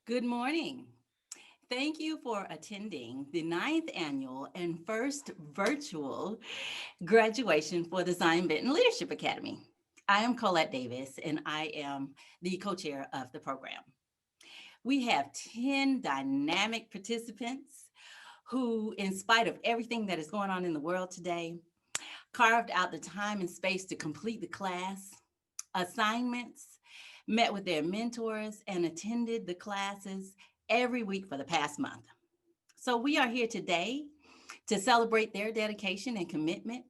Good morning. Thank you for attending the ninth annual and first virtual graduation for the Zion Benton Leadership Academy. I am Colette Davis, and I am the co-chair of the program. We have 10 dynamic participants who, in spite of everything that is going on in the world today, carved out the time and space to complete the class, assignments, met with their mentors, and attended the classes every week for the past month. So we are here today to celebrate their dedication and commitment,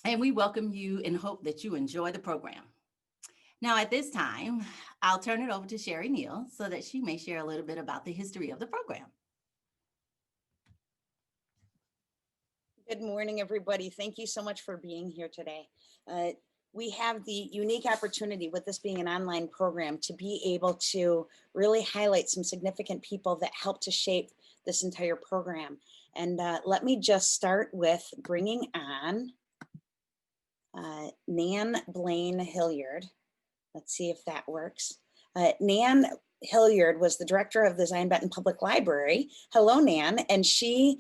and we welcome you and hope that you enjoy the program. Now, at this time, I'll turn it over to Sherry Neal so that she may share a little bit about the history of the program. Good morning, everybody. Thank you so much for being here today. We have the unique opportunity with this being an online program to be able to really highlight some significant people that helped to shape this entire program. And let me just start with bringing on Nan Blaine Hilliard. Let's see if that works. Nan Hilliard was the director of the Zion Benton Public Library. Hello, Nan. And she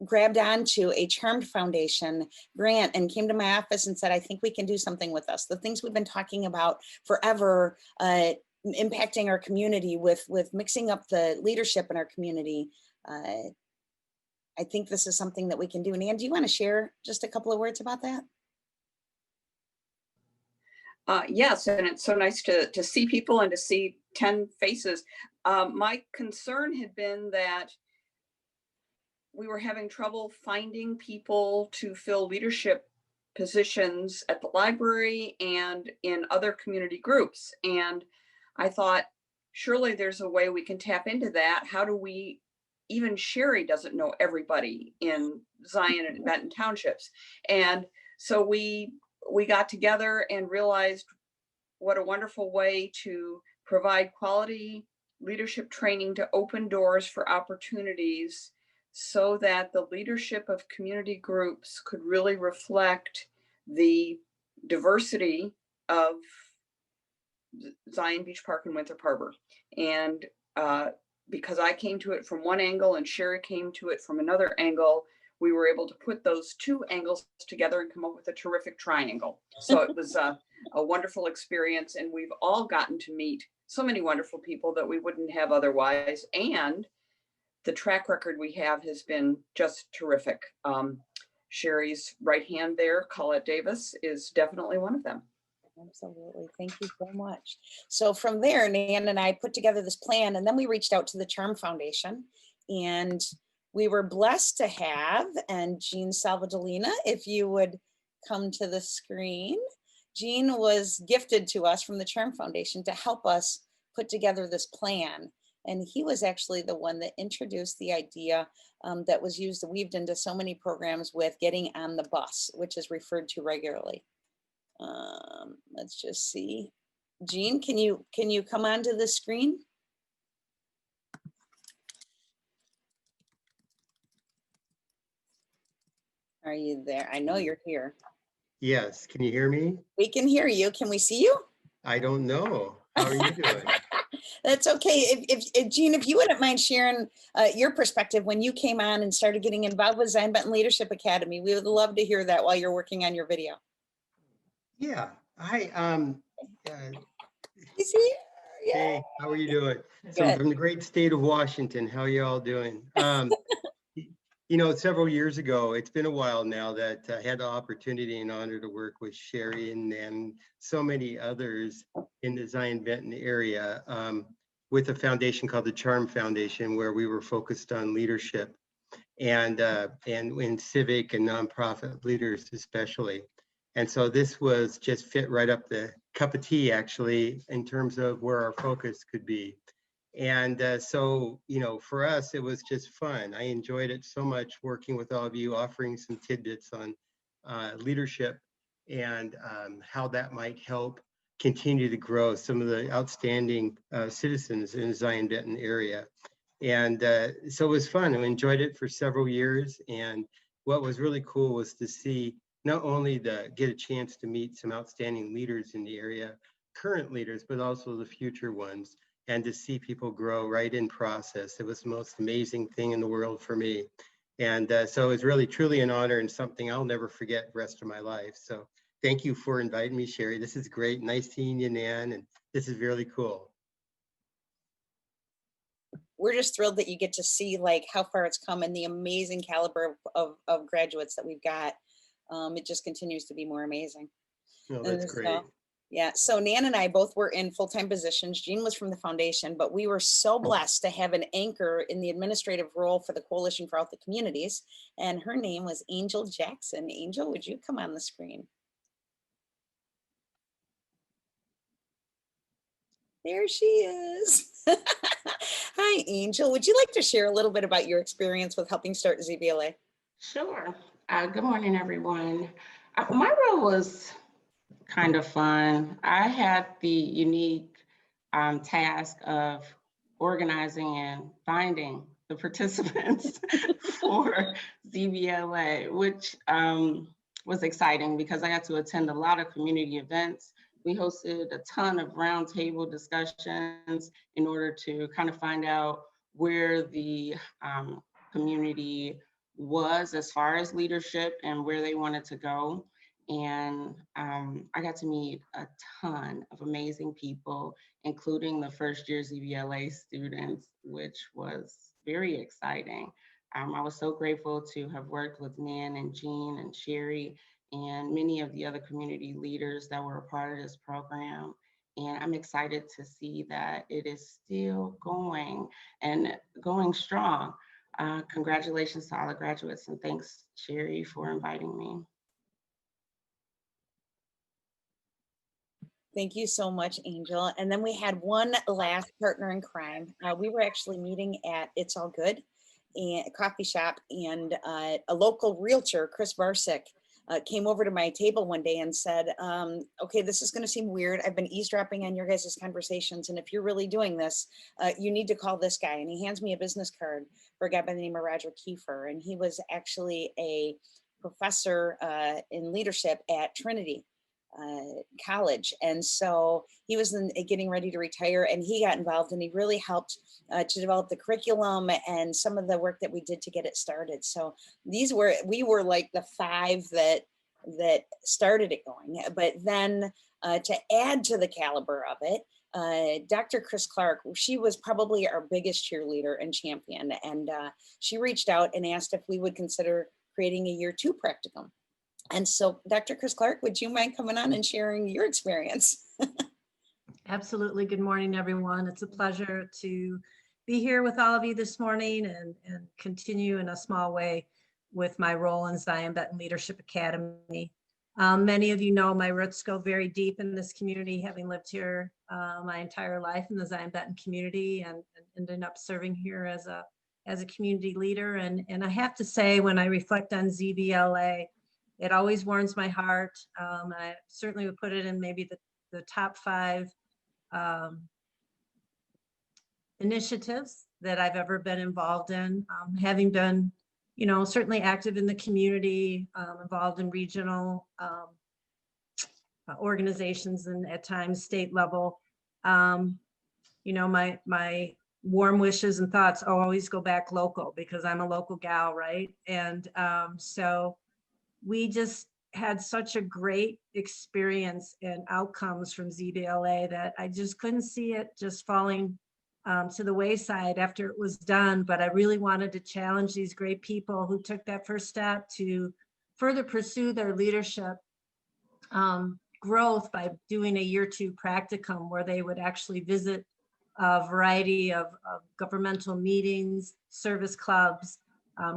grabbed onto a Charmed Foundation grant and came to my office and said, I think we can do something with us. The things we've been talking about forever, impacting our community with mixing up the leadership in our community. I think this is something that we can do. And Ann, do you want to share just a couple of words about that? Yes, and it's so nice to see people and to see 10 faces. My concern had been that we were having trouble finding people to fill leadership positions at the library and in other community groups. And I thought, surely there's a way we can tap into that. How do we, even Sherry doesn't know everybody in Zion and Benton townships. And so we got together and realized what a wonderful way to provide quality leadership training to open doors for opportunities so that the leadership of community groups could really reflect the diversity of Zion Beach Park and Winthrop Harbor. And because I came to it from one angle and Sherry came to it from another angle, we were able to put those two angles together and come up with a terrific triangle. So it was a wonderful experience, and we've all gotten to meet so many wonderful people that we wouldn't have otherwise. And the track record we have has been just terrific. Sherry's right hand there, Colette Davis, is definitely one of them. Absolutely. Thank you so much. So from there, Nan and I put together this plan, and then we reached out to the Charm Foundation, and we were blessed to have, and Jean Salvadolina, if you would come to the screen. Jean was gifted to us from the Charm Foundation to help us put together this plan. And he was actually the one that introduced the idea that was weaved into so many programs with getting on the bus, which is referred to regularly. Let's just see. Jean, can you come onto the screen? Are you there? I know you're here. Yes. Can you hear me? We can hear you. Can we see you? I don't know. How are you doing? That's okay. If Jean, if you wouldn't mind sharing your perspective when you came on and started getting involved with Zion Benton Leadership Academy, we would love to hear that while you're working on your video. Yeah. Hi. Is he? Yeah. Hey, how are you doing? So I'm from the great state of Washington. How are you all doing? You know, several years ago, it's been a while now that I had the opportunity and honor to work with Sherry and so many others in the Zion Benton area with a foundation called the Charm Foundation, where we were focused on leadership and in civic and nonprofit leaders especially. And so this was just fit right up the cup of tea, actually, in terms of where our focus could be. And so, you know, for us, it was just fun. I enjoyed it so much working with all of you, offering some tidbits on leadership and how that might help continue to grow some of the outstanding citizens in the Zion Benton area. And so it was fun. I enjoyed it for several years. And what was really cool was to see not only get a chance to meet some outstanding leaders in the area, current leaders, but also the future ones, and to see people grow right in process. It was the most amazing thing in the world for me. And so it's really, truly an honor and something I'll never forget the rest of my life. So thank you for inviting me, Sherry. This is great. Nice seeing you, Nan, and this is really cool. We're just thrilled that you get to see like how far it's come and the amazing caliber of graduates that we've got. It just continues to be more amazing. No, And that's so, great. yeah, so Nan and I both were in full-time positions. Jean was from the foundation, but we were so blessed to have an anchor in the administrative role for the Coalition for Healthy Communities. And her name was Angel Jackson. Angel, would you come on the screen? There she is. Hi, Angel. Would you like to share a little bit about your experience with helping start ZBLA? Sure. Good morning, everyone. My role was kind of fun. I had the unique task of organizing and finding the participants for ZBLA, which was exciting because I got to attend a lot of community events. We hosted a ton of roundtable discussions in order to kind of find out where the community was as far as leadership and where they wanted to go. And I got to meet a ton of amazing people, including the first year ZBLA students, which was very exciting. I was so grateful to have worked with Nan and Jean and Sherry and many of the other community leaders that were a part of this program. And I'm excited to see that it is still going and going strong. Congratulations to all the graduates, and thanks, Sherry, for inviting me. Thank you so much, Angel. And then we had one last partner in crime. We were actually meeting at It's All Good, a coffee shop, and a local realtor, Chris Varsic, came over to my table one day and said, okay, this is going to seem weird. I've been eavesdropping on your guys' conversations. And if you're really doing this, you need to call this guy. And he hands me a business card for a guy by the name of Roger Kiefer. And he was actually a professor in leadership at Trinity College. And so he was getting ready to retire, and he got involved, and he really helped to develop the curriculum and some of the work that we did to get it started. So we were like the five that started it going. But then to add to the caliber of it, Dr. Chris Clark, she was probably our biggest cheerleader and champion. And she reached out and asked if we would consider creating a year 2 practicum. And so, Dr. Chris Clark, would you mind coming on and sharing your experience? Absolutely. Good morning, everyone. It's a pleasure to be here with all of you this morning and continue in a small way with my role in Zion Benton Leadership Academy. Many of you know my roots go very deep in this community, having lived here my entire life in the Zion Benton community, and ended up serving here as a community leader. And I have to say, when I reflect on ZBLA, it always warms my heart. I certainly would put it in maybe the top 5 initiatives that I've ever been involved in, having been, certainly active in the community, involved in regional organizations and at times state level. My warm wishes and thoughts always go back local, because I'm a local gal, right? And so we just had such a great experience and outcomes from ZBLA that I just couldn't see it just falling to the wayside after it was done. But I really wanted to challenge these great people who took that first step to further pursue their leadership growth by doing a year 2 practicum, where they would actually visit a variety of governmental meetings, service clubs,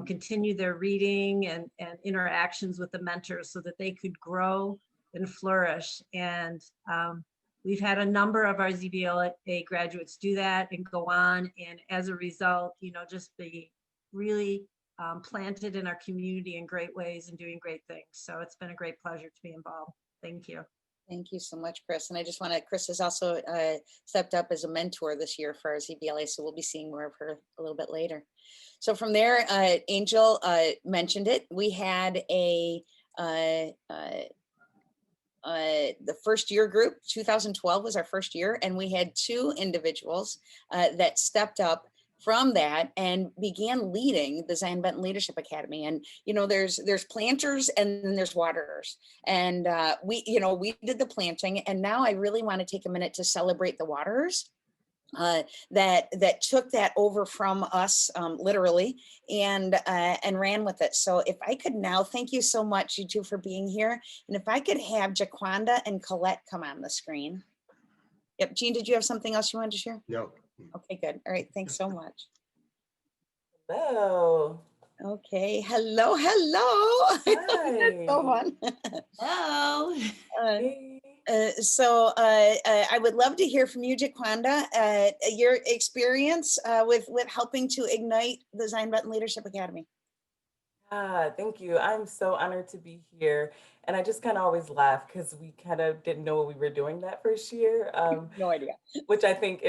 continue their reading and interactions with the mentors so that they could grow and flourish. And we've had a number of our ZBLA graduates do that and go on. And as a result, just be really planted in our community in great ways and doing great things. So it's been a great pleasure to be involved. Thank you. Thank you so much, Chris. And I just Chris has also stepped up as a mentor this year for our ZBLA, so we'll be seeing more of her a little bit later. So from there, Angel mentioned it. We had a the first year group. 2012 was our first year, and we had 2 individuals that stepped up from that and began leading the Zion Benton Leadership Academy. And there's planters and then there's waterers, and we did the planting, and now I really want to take a minute to celebrate the waterers that took that over from us, literally, and ran with it. So if I could now, thank you so much, you two, for being here. And if I could have Jaquanda and Colette come on the screen. Yep, Jean, did you have something else you wanted to share? No. Okay, good. All right, thanks so much. Hello. Okay, hello. That's so Hi. fun. Hello. Hey. So I would love to hear from you, Jaquanda, your experience with helping to ignite the Zion Benton Leadership Academy. Thank you. I'm so honored to be here. And I just kind of always laugh because we kind of didn't know what we were doing that first year, No idea. which I think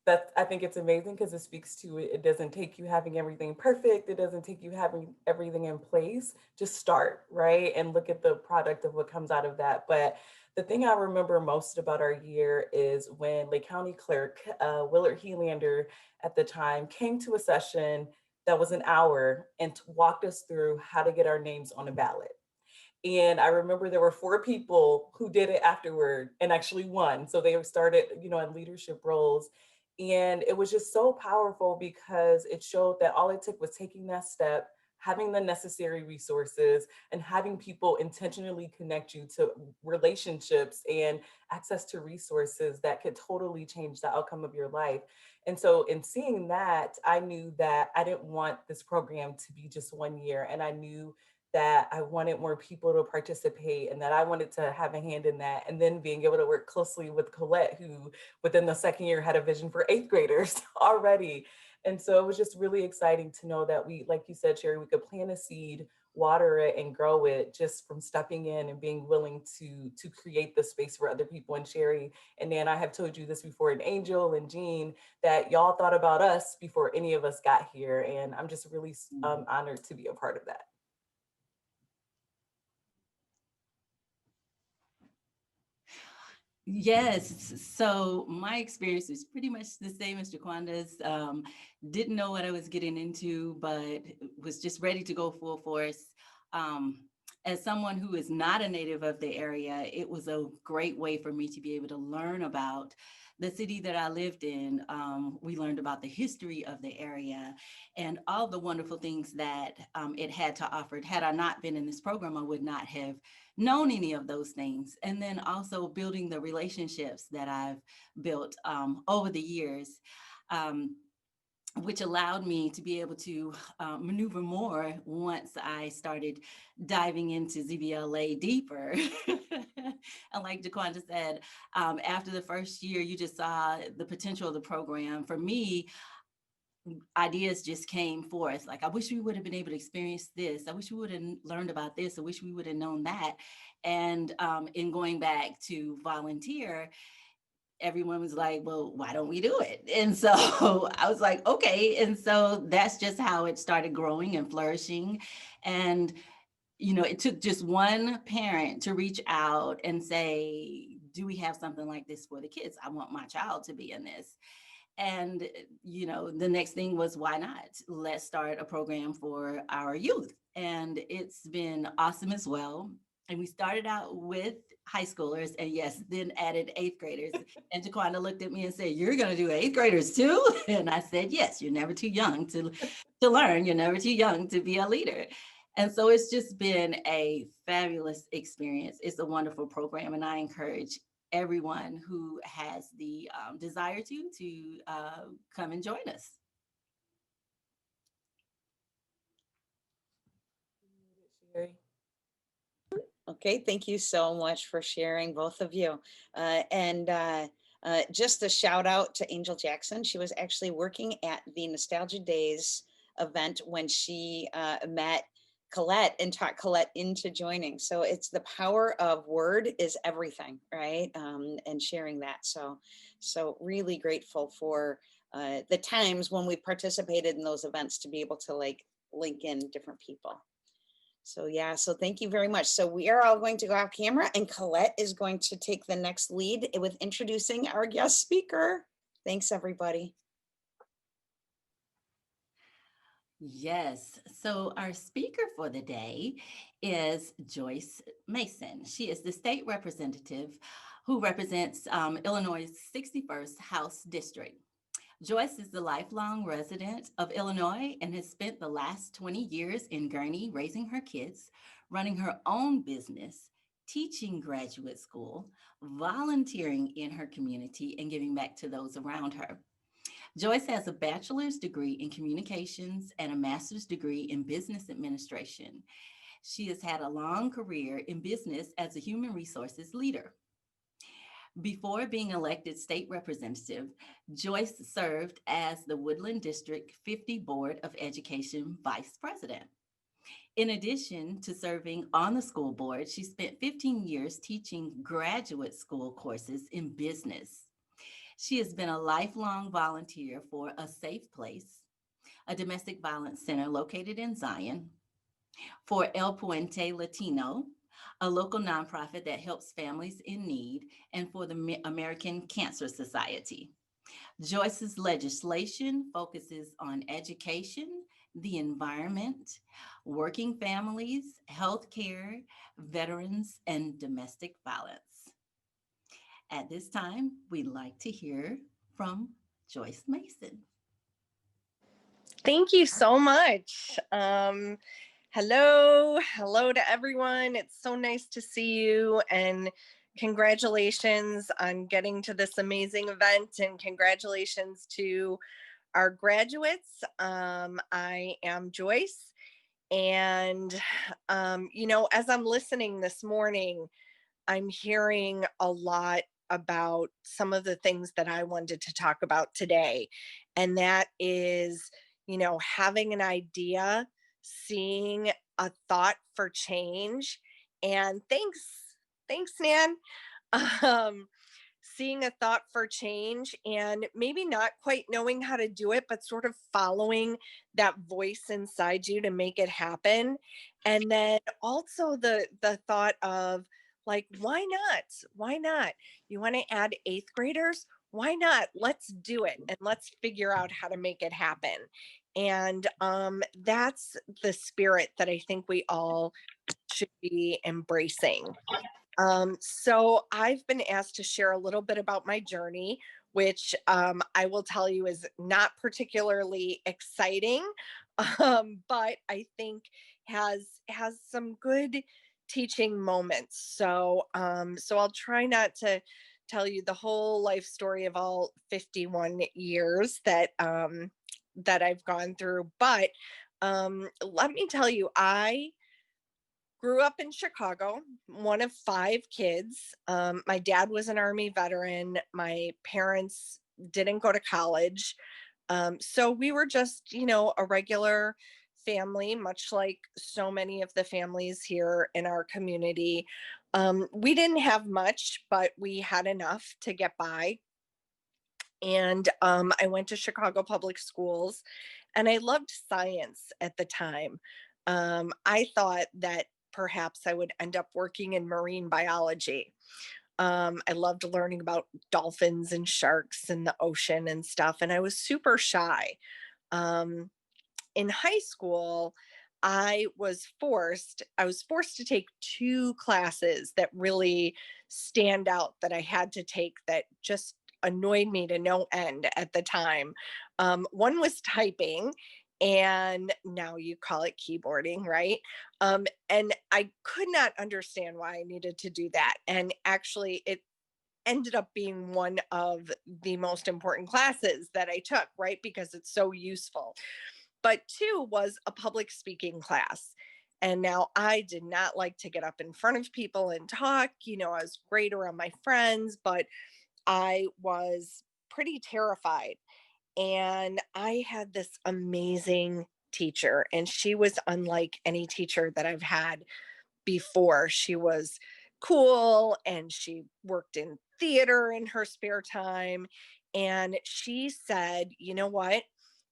I think it's amazing because it speaks to it. It doesn't take you having everything perfect. It doesn't take you having everything in place. Just start, right? And look at the product of what comes out of that. But the thing I remember most about our year is when Lake County Clerk, Willard Helander at the time, came to a session that was an hour and walked us through how to get our names on a ballot. And I remember there were 4 people who did it afterward and actually won. So they started, in leadership roles. And it was just so powerful because it showed that all it took was taking that step, having the necessary resources, and having people intentionally connect you to relationships and access to resources that could totally change the outcome of your life. And so in seeing that, I knew that I didn't want this program to be just 1 year. And I knew that I wanted more people to participate and that I wanted to have a hand in that. And then being able to work closely with Colette, who within the second year had a vision for 8th graders already. And so it was just really exciting to know that we, like you said, Sherry, we could plant a seed, water it, and grow it just from stepping in and being willing to create the space for other people. And Sherry and Dan, I have told you this before, and Angel and Jean, that y'all thought about us before any of us got here. And I'm just really honored to be a part of that. Yes, so my experience is pretty much the same as Jaquanda's. Didn't know what I was getting into, but was just ready to go full force. As someone who is not a native of the area, it was a great way for me to be able to learn about the city that I lived in. We learned about the history of the area and all the wonderful things that it had to offer. Had I not been in this program, I would not have known any of those things. And then also building the relationships that I've built over the years, which allowed me to be able to maneuver more once I started diving into ZBLA deeper. And like Jaquanda said, after the first year, you just saw the potential of the program. For me, ideas just came forth. Like, I wish we would have been able to experience this. I wish we would have learned about this. I wish we would have known that. And in going back to volunteer, everyone was like, well, why don't we do it? And so I was like, okay. And so that's just how it started growing and flourishing. And, it took just one parent to reach out and say, do we have something like this for the kids? I want my child to be in this. And, the next thing was, why not? Let's start a program for our youth. And it's been awesome as well. And we started out with high schoolers and yes, then added 8th graders. And Jaquanda looked at me and said, you're going to do 8th graders too? And I said, yes, you're never too young to learn. You're never too young to be a leader. And so it's just been a fabulous experience. It's a wonderful program. And I encourage everyone who has the desire to come and join us. Sherry. Okay, thank you so much for sharing, both of you. And just a shout out to Angel Jackson. She was actually working at the Nostalgia Days event when she met Colette and taught Colette into joining. So it's the power of word is everything, right? And sharing that. So really grateful for the times when we participated in those events to be able to link in different people. So yeah, so thank you very much. So we are all going to go off camera and Colette is going to take the next lead with introducing our guest speaker. Thanks, everybody. Yes. So our speaker for the day is Joyce Mason. She is the state representative who represents Illinois' 61st House District. Joyce is the lifelong resident of Illinois and has spent the last 20 years in Gurnee raising her kids, running her own business, teaching graduate school, volunteering in her community, and giving back to those around her. Joyce has a bachelor's degree in communications and a master's degree in business administration. She has had a long career in business as a human resources leader. Before being elected state representative, Joyce served as the Woodland District 50 Board of Education Vice President. In addition to serving on the school board, she spent 15 years teaching graduate school courses in business. She has been a lifelong volunteer for A Safe Place, a domestic violence center located in Zion, for El Puente Latino, a local nonprofit that helps families in need, and for the American Cancer Society. Joyce's legislation focuses on education, the environment, working families, healthcare, veterans, and domestic violence. At this time, we'd like to hear from Joyce Mason. Thank you so much. Hello to everyone. It's so nice to see you, and congratulations on getting to this amazing event, and congratulations to our graduates. I am Joyce, and as I'm listening this morning, I'm hearing a lot about some of the things that I wanted to talk about today. And that is, having an idea, seeing a thought for change. And thanks, Nan. Um, Seeing a thought for change and maybe not quite knowing how to do it, but sort of following that voice inside you to make it happen. And then also the thought of, like, why not? Why not? You want to add eighth graders? Why not? Let's do it and let's figure out how to make it happen. And that's the spirit that I think we all should be embracing. So I've been asked to share a little bit about my journey, which I will tell you is not particularly exciting, but I think has some good teaching moments. So I'll try not to tell you the whole life story of all 51 years that I've gone through, but let me tell you, I grew up in Chicago, one of 5 kids. My dad was an Army veteran. My parents didn't go to college. So we were just, a regular family, much like so many of the families here in our community. We didn't have much, but we had enough to get by. And I went to Chicago public schools, and I loved science at the time. I thought that perhaps I would end up working in marine biology. I loved learning about dolphins and sharks and the ocean and stuff, and I was super shy. Um, in high school, I was forced to take 2 classes that really stand out that I had to take that just annoyed me to no end at the time. One was typing, and now you call it keyboarding, right? And I could not understand why I needed to do that. And actually, it ended up being one of the most important classes that I took, right? Because it's so useful. But 2 was a public speaking class. And now I did not like to get up in front of people and talk. I was great around my friends, but I was pretty terrified. And I had this amazing teacher, and she was unlike any teacher that I've had before. She was cool, and she worked in theater in her spare time. And she said, you know what?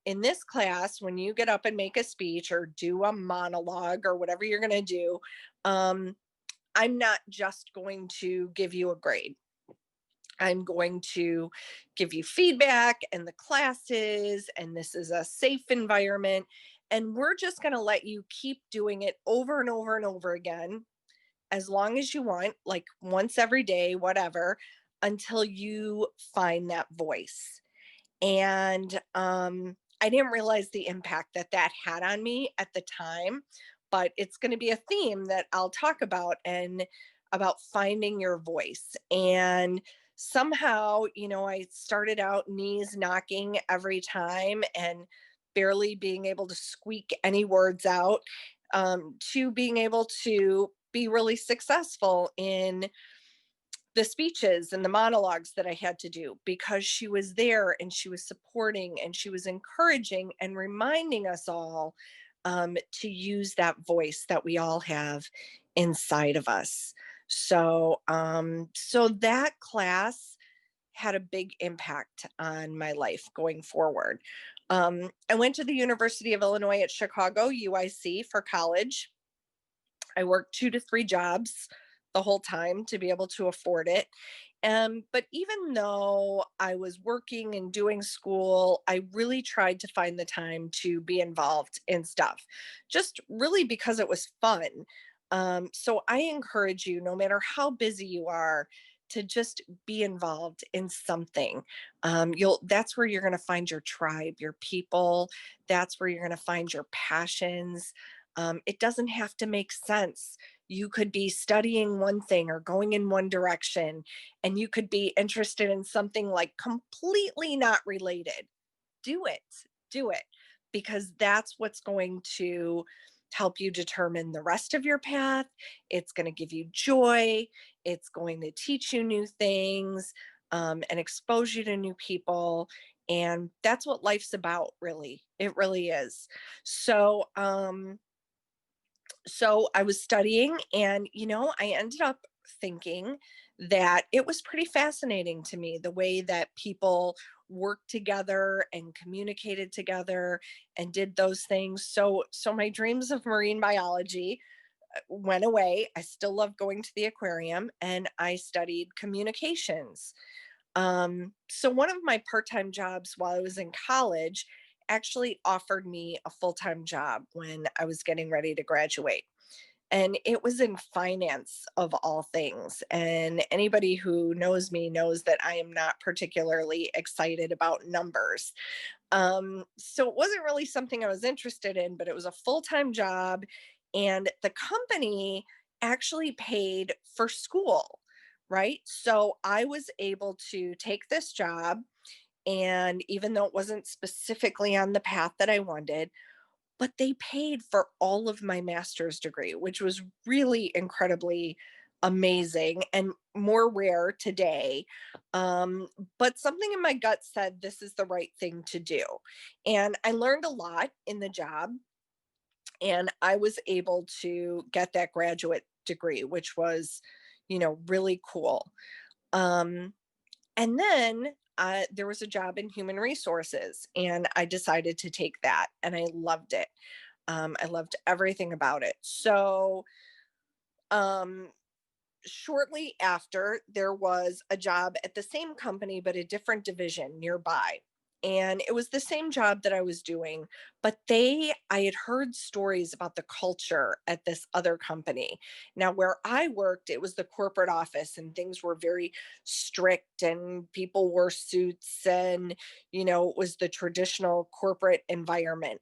in this class, when you get up and make a speech or do a monologue or whatever you're going to do, I'm not just going to give you a grade. I'm going to give you feedback and the classes, and this is a safe environment. And we're just going to let you keep doing it over and over and over again, as long as you want, like once every day, whatever, until you find that voice. And I didn't realize the impact that that had on me at the time, but it's going to be a theme that I'll talk about, and about finding your voice. And somehow, I started out knees knocking every time and barely being able to squeak any words out, to being able to be really successful in the speeches and the monologues that I had to do, because she was there and she was supporting and she was encouraging and reminding us all, to use that voice that we all have inside of us. So that class had a big impact on my life going forward. I went to the University of Illinois at Chicago, UIC, for college. I worked 2 to 3 jobs the whole time to be able to afford it. But even though I was working and doing school, I really tried to find the time to be involved in stuff, just really because it was fun. So I encourage you, no matter how busy you are, to just be involved in something. That's where you're going to find your tribe, your people. That's where you're going to find your passions. It doesn't have to make sense. You could be studying one thing or going in one direction, and you could be interested in something like completely not related. Do it, do it, because that's what's going to help you determine the rest of your path. It's going to give you joy. It's going to teach you new things, and expose you to new people. And that's what life's about, really. It really is. So I was studying, and I ended up thinking that it was pretty fascinating to me, the way that people worked together and communicated together and did those things. So my dreams of marine biology went away. I still love going to the aquarium, and I studied communications. So one of my part-time jobs while I was in college actually offered me a full-time job when I was getting ready to graduate. And it was in finance, of all things. And anybody who knows me knows that I am not particularly excited about numbers. So it wasn't really something I was interested in, but it was a full-time job. And the company actually paid for school, right? So I was able to take this job. And even though it wasn't specifically on the path that I wanted, but they paid for all of my master's degree, which was really incredibly amazing and more rare today. But something in my gut said this is the right thing to do. And I learned a lot in the job, and I was able to get that graduate degree, which was, really cool. Um, and then there was a job in human resources, and I decided to take that, and I loved it. I loved everything about it. So um, shortly after, there was a job at the same company, but a different division nearby. And it was the same job that I was doing, but I had heard stories about the culture at this other company. Now, where I worked, it was the corporate office, and things were very strict, and people wore suits, and, it was the traditional corporate environment.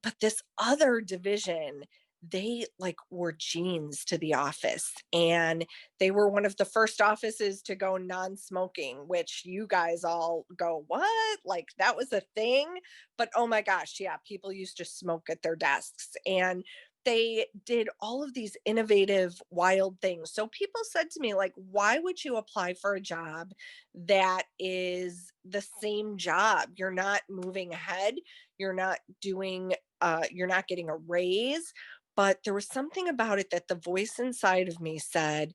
But this other division, they like wore jeans to the office, and they were one of the first offices to go non-smoking, which you guys all go, what? Like that was a thing? But oh my gosh, yeah, people used to smoke at their desks, and they did all of these innovative, wild things. So people said to me, like, why would you apply for a job that is the same job? You're not moving ahead. You're not you're not getting a raise. But there was something about it that the voice inside of me said,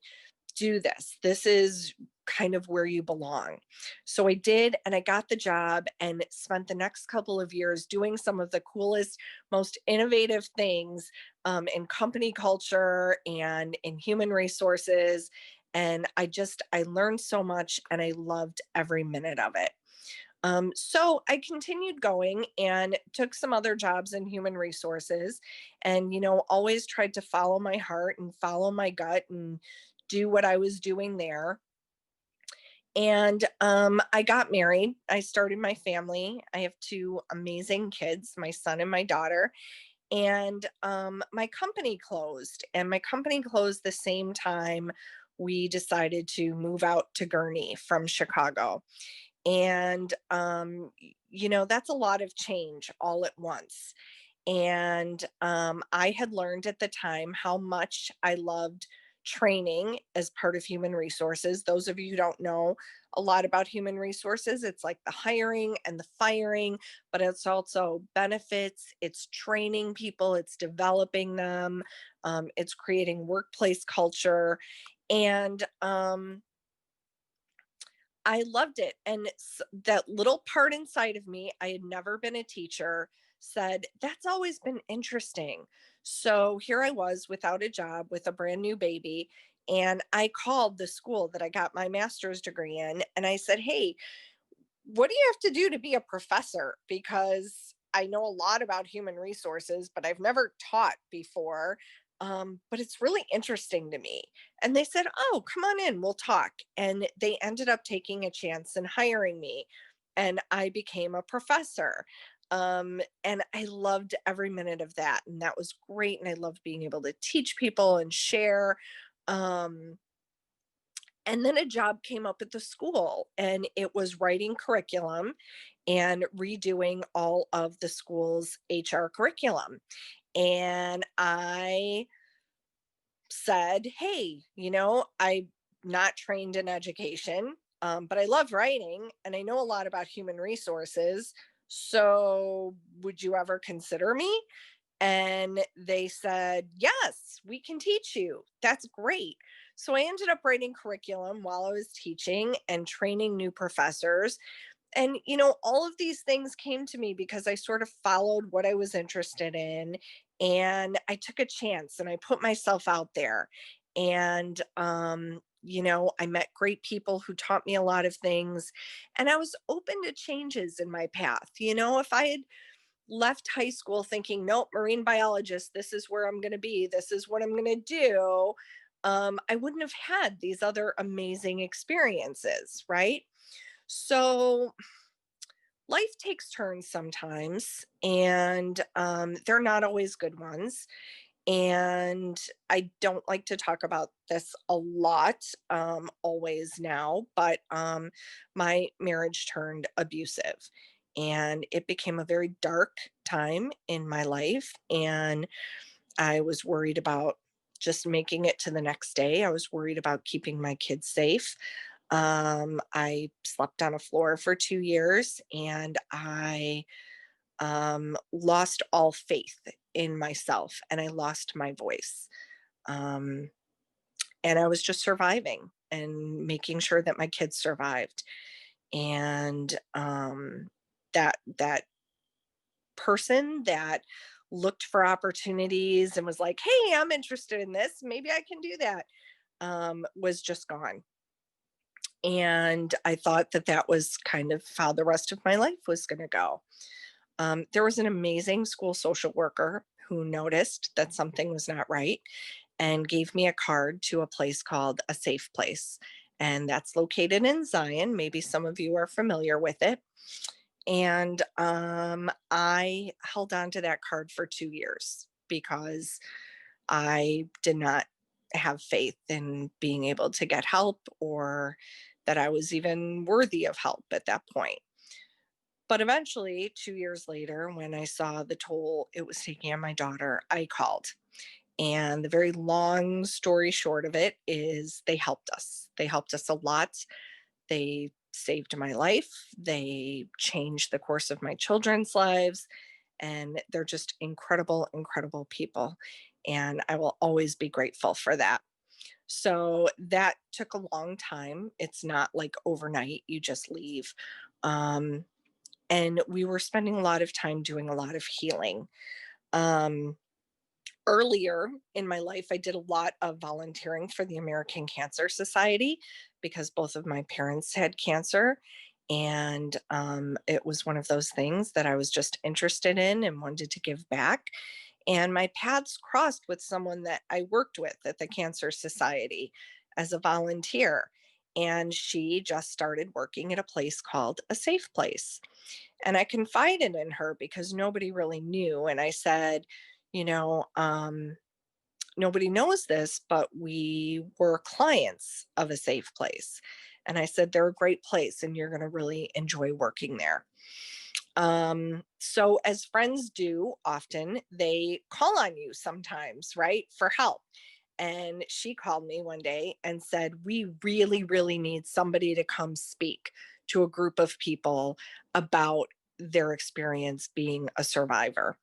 do this. This is kind of where you belong. So I did, and I got the job and spent the next couple of years doing some of the coolest, most innovative things in company culture and in human resources. And I learned so much and I loved every minute of it. So I continued going and took some other jobs in human resources and, always tried to follow my heart and follow my gut and do what I was doing there. And I got married. I started my family. I have two amazing kids, my son and my daughter. And my company closed. And my company closed the same time we decided to move out to Gurnee from Chicago. And, that's a lot of change all at once. And I had learned at the time how much I loved training as part of human resources. Those of you who don't know a lot about human resources, it's like the hiring and the firing, but it's also benefits, it's training people, it's developing them, it's creating workplace culture. And I loved it. And that little part inside of me, I had never been a teacher, said, that's always been interesting. So here I was without a job with a brand new baby. And I called the school that I got my master's degree in. And I said, hey, what do you have to do to be a professor? Because I know a lot about human resources, but I've never taught before. But it's really interesting to me. And they said, oh, come on in, we'll talk. And they ended up taking a chance and hiring me. And I became a professor. And I loved every minute of that. And that was great. And I loved being able to teach people and share. And then a job came up at the school, and it was writing curriculum and redoing all of the school's HR curriculum. And I said, hey, I'm not trained in education, but I love writing and I know a lot about human resources. So would you ever consider me? And they said, yes, we can teach you. That's great. So I ended up writing curriculum while I was teaching and training new professors. And, all of these things came to me because I sort of followed what I was interested in, and I took a chance and I put myself out there. And, I met great people who taught me a lot of things, and I was open to changes in my path. If I had left high school thinking, nope, marine biologist, this is where I'm going to be, this is what I'm going to do, I wouldn't have had these other amazing experiences, right? So life takes turns sometimes, and they're not always good ones. And I don't like to talk about this a lot, always now, but my marriage turned abusive, and it became a very dark time in my life. And I was worried about just making it to the next day. I was worried about keeping my kids safe. I slept on a floor for 2 years, and I lost all faith in myself, and I lost my voice. Um, and I was just surviving and making sure that my kids survived. And that person that looked for opportunities and was like, hey, I'm interested in this, maybe I can do that, was just gone. And I thought that that was kind of how the rest of my life was going to go. There was an amazing school social worker who noticed that something was not right and gave me a card to a place called A Safe Place. And that's located in Zion. Maybe some of you are familiar with it. And I held on to that card for 2 years because I did not have faith in being able to get help, or that I was even worthy of help at that point. But eventually, 2 years later, when I saw the toll it was taking on my daughter, I called. And the very long story short of it is they helped us. They helped us a lot. They saved my life. They changed the course of my children's lives. And they're just incredible, incredible people. And I will always be grateful for that. So that took a long time. It's not like overnight, you just leave. And we were spending a lot of time doing a lot of healing. Um, Earlier in my life, I did a lot of volunteering for the American Cancer Society because both of my parents had cancer. And it was one of those things that I was just interested in and wanted to give back. And my paths crossed with someone that I worked with at the Cancer Society as a volunteer. And she just started working at a place called A Safe Place. And I confided in her because nobody really knew. And I said, you know, nobody knows this, but we were clients of A Safe Place. And I said, they're a great place and you're going to really enjoy working there. So as friends do often, they call on you sometimes, right, for help. And she called me one day and said, we really, really need somebody to come speak to a group of people about their experience being a survivor.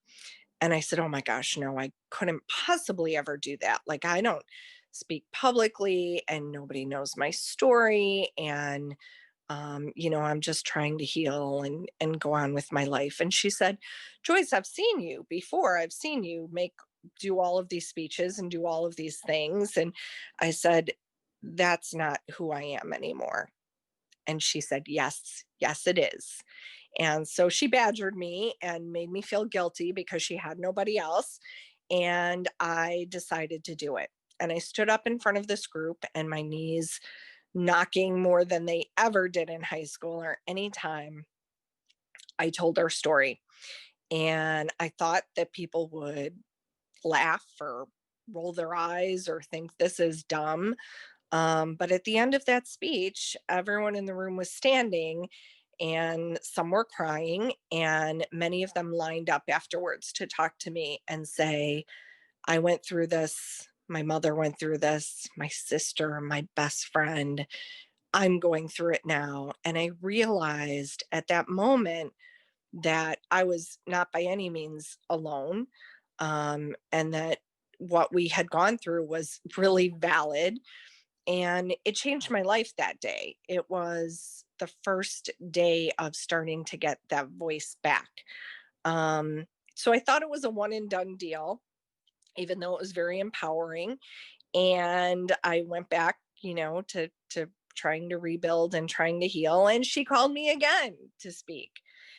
And I said, oh my gosh, no, I couldn't possibly ever do that. Like, I don't speak publicly and nobody knows my story. And, I'm just trying to heal and go on with my life. And she said, Joyce, I've seen you before. I've seen you do all of these speeches and do all of these things. And I said, that's not who I am anymore. And she said, yes, yes, it is. And so she badgered me and made me feel guilty because she had nobody else. And I decided to do it. And I stood up in front of this group and my knees knocking more than they ever did in high school or any time. I told her story. And I thought that people would laugh or roll their eyes or think this is dumb. But at the end of that speech, everyone in the room was standing and some were crying, and many of them lined up afterwards to talk to me and say, I went through this. My mother went through this, my sister, my best friend. I'm going through it now. And I realized at that moment that I was not by any means alone, and that what we had gone through was really valid. And it changed my life that day. It was the first day of starting to get that voice back. So I thought it was a one and done deal, even though it was very empowering. And I went back, to trying to rebuild and trying to heal. And she called me again to speak.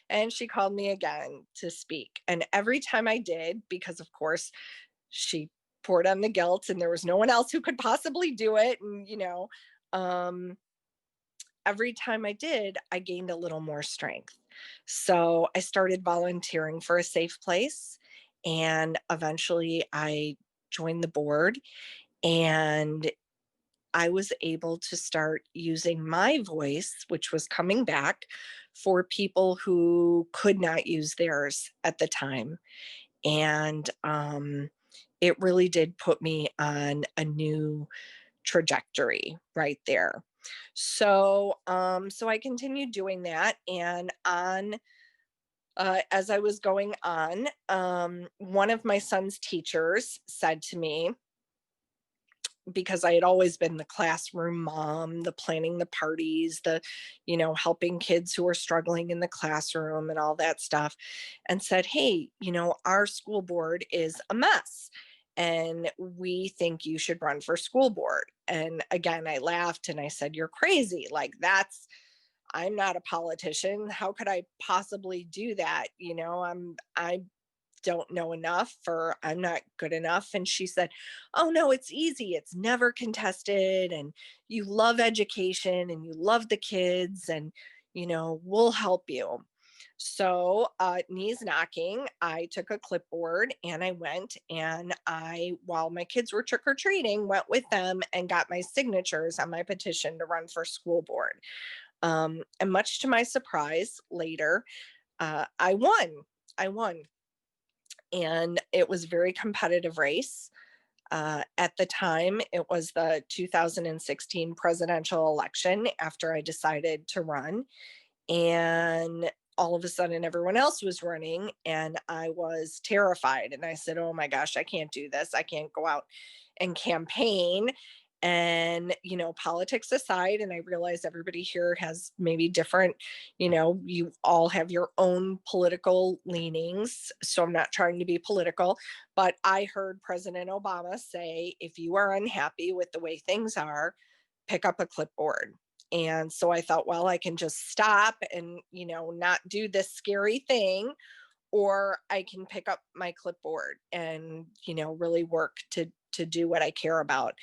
And she called me again to speak. And every time I did, because of course she poured on the guilt and there was no one else who could possibly do it. And, every time I did, I gained a little more strength. So I started volunteering for A Safe Place. And eventually I joined the board and I was able to start using my voice, which was coming back for people who could not use theirs at the time. And it really did put me on a new trajectory right there. So I continued doing that, and as I was going on, one of my son's teachers said to me, because I had always been the classroom mom, the planning the parties, the, helping kids who are struggling in the classroom and all that stuff, and said, hey, our school board is a mess and we think you should run for school board. And again, I laughed and I said, you're crazy. Like, I'm not a politician. How could I possibly do that? I don't know enough, or I'm not good enough. And she said, oh no, it's easy. It's never contested. And you love education and you love the kids and, we'll help you. So knees knocking, I took a clipboard and I went and while my kids were trick-or-treating, went with them and got my signatures on my petition to run for school board. And much to my surprise later, I won. And it was a very competitive race. At the time, it was the 2016 presidential election after I decided to run. And all of a sudden, everyone else was running, and I was terrified. And I said, oh my gosh, I can't do this. I can't go out and campaign. And, politics aside, and I realize everybody here has maybe different, you all have your own political leanings. So I'm not trying to be political, but I heard President Obama say, if you are unhappy with the way things are, pick up a clipboard. And so I thought, well, I can just stop and, not do this scary thing, or I can pick up my clipboard and, really work to do what I care about.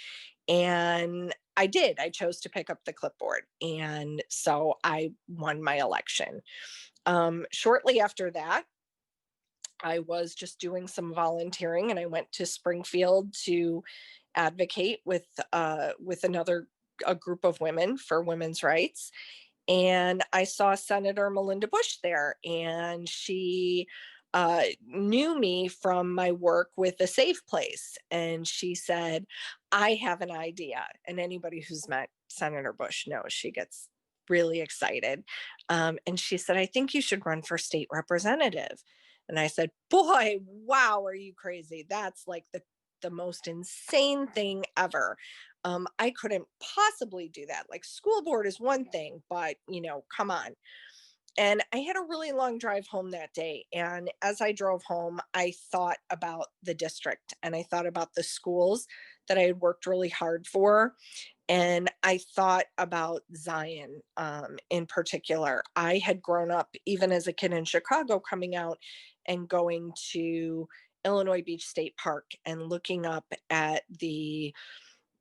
And I did. I chose to pick up the clipboard. And so I won my election. Shortly after that, I was just doing some volunteering, and I went to Springfield to advocate with another a group of women for women's rights. And I saw Senator Melinda Bush there, and she knew me from my work with a safe place. And she said, I have an idea. And anybody who's met Senator Bush knows she gets really excited. And she said, I think you should run for state representative. And I said, boy, wow, are you crazy? That's like the most insane thing ever. I couldn't possibly do that. Like, school board is one thing, but come on. And I had a really long drive home that day. And as I drove home, I thought about the district, and I thought about the schools that I had worked really hard for. And I thought about Zion in particular. I had grown up, even as a kid in Chicago, coming out and going to Illinois Beach State Park and looking up at the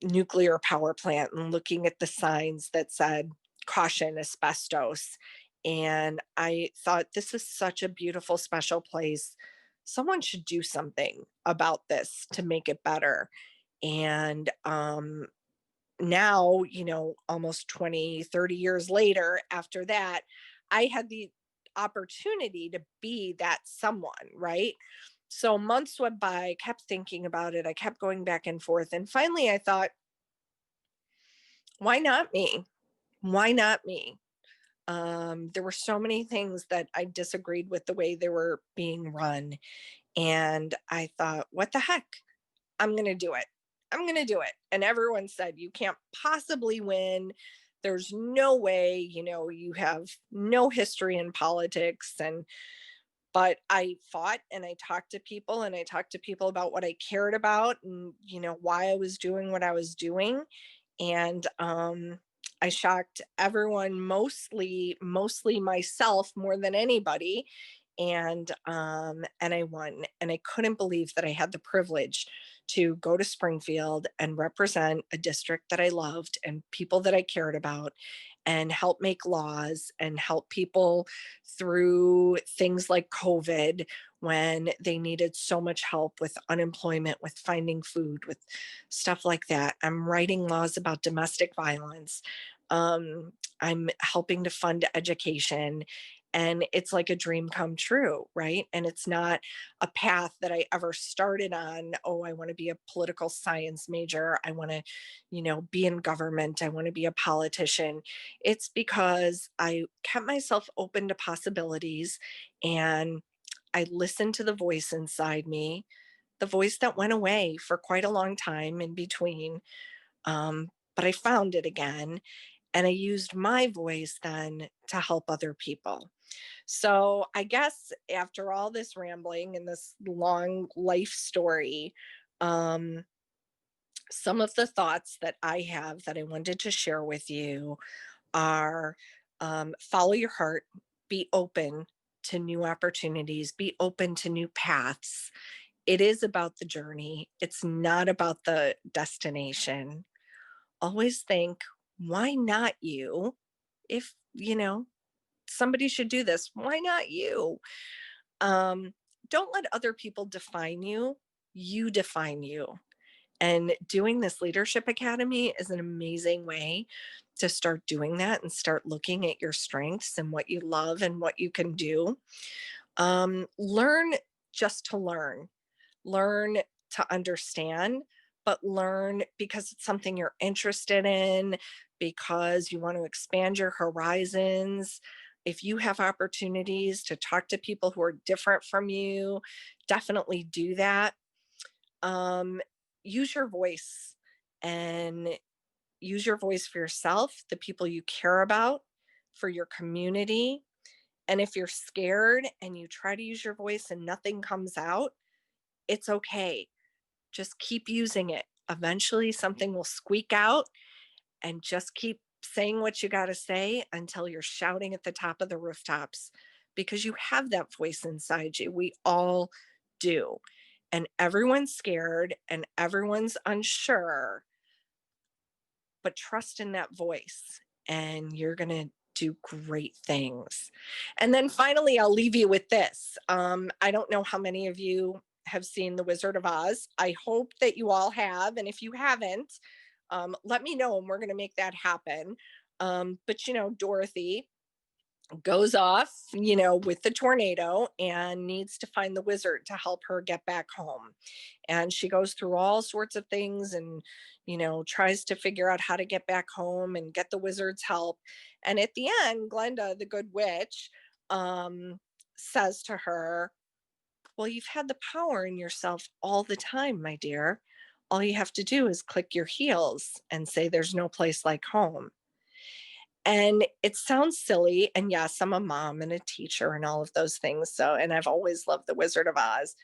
nuclear power plant and looking at the signs that said caution asbestos. And I thought, this is such a beautiful, special place. Someone should do something about this to make it better. And now, almost 20, 30 years later, after that, I had the opportunity to be that someone, right? So months went by, I kept thinking about it. I kept going back and forth. And finally I thought, why not me? Why not me? There were so many things that I disagreed with the way they were being run. And I thought, what the heck? I'm going to do it. I'm going to do it. And everyone said, you can't possibly win. There's no way, you have no history in politics. But I fought, and I talked to people, and I talked to people about what I cared about, and, why I was doing what I was doing. And I shocked everyone, mostly myself more than anybody. And I won. And I couldn't believe that I had the privilege to go to Springfield and represent a district that I loved and people that I cared about, and help make laws and help people through things like COVID, when they needed so much help with unemployment, with finding food, with stuff like that. I'm writing laws about domestic violence. I'm helping to fund education. And it's like a dream come true, right? And it's not a path that I ever started on. Oh, I want to be a political science major. I want to, be in government. I want to be a politician. It's because I kept myself open to possibilities, and I listened to the voice inside me, the voice that went away for quite a long time in between. But I found it again, and I used my voice then to help other people. So I guess after all this rambling and this long life story, um, some of the thoughts that I have that I wanted to share with you are, follow your heart, be open to new opportunities, be open to new paths. It is about the journey, it's not about the destination. Always think, why not you? If, somebody should do this, why not you? Don't let other people define you. You define you. And doing this leadership academy is an amazing way to start doing that and start looking at your strengths and what you love and what you can do. Learn just to learn to understand, but learn because it's something you're interested in, because you want to expand your horizons. If you have opportunities to talk to people who are different from you, definitely do that. Use your voice and use your voice for yourself, the people you care about, for your community. And if you're scared and you try to use your voice and nothing comes out, it's okay. Just keep using it. Eventually something will squeak out, and just keep saying what you got to say until you're shouting at the top of the rooftops, because you have that voice inside you. We all do. And everyone's scared and everyone's unsure, but trust in that voice and you're going to do great things. And then finally, I'll leave you with this. I don't know how many of you have seen The Wizard of Oz. I hope that you all have. And if you haven't, let me know and we're going to make that happen. But, you know, Dorothy goes off, you know, with the tornado and needs to find the wizard to help her get back home. And she goes through all sorts of things and, you know, tries to figure out how to get back home and get the wizard's help. And at the end, Glenda, the good witch, says to her, well, you've had the power in yourself all the time, my dear. All you have to do is click your heels and say there's no place like home. And it sounds silly. And yes, I'm a mom and a teacher and all of those things. So, and I've always loved The Wizard of Oz,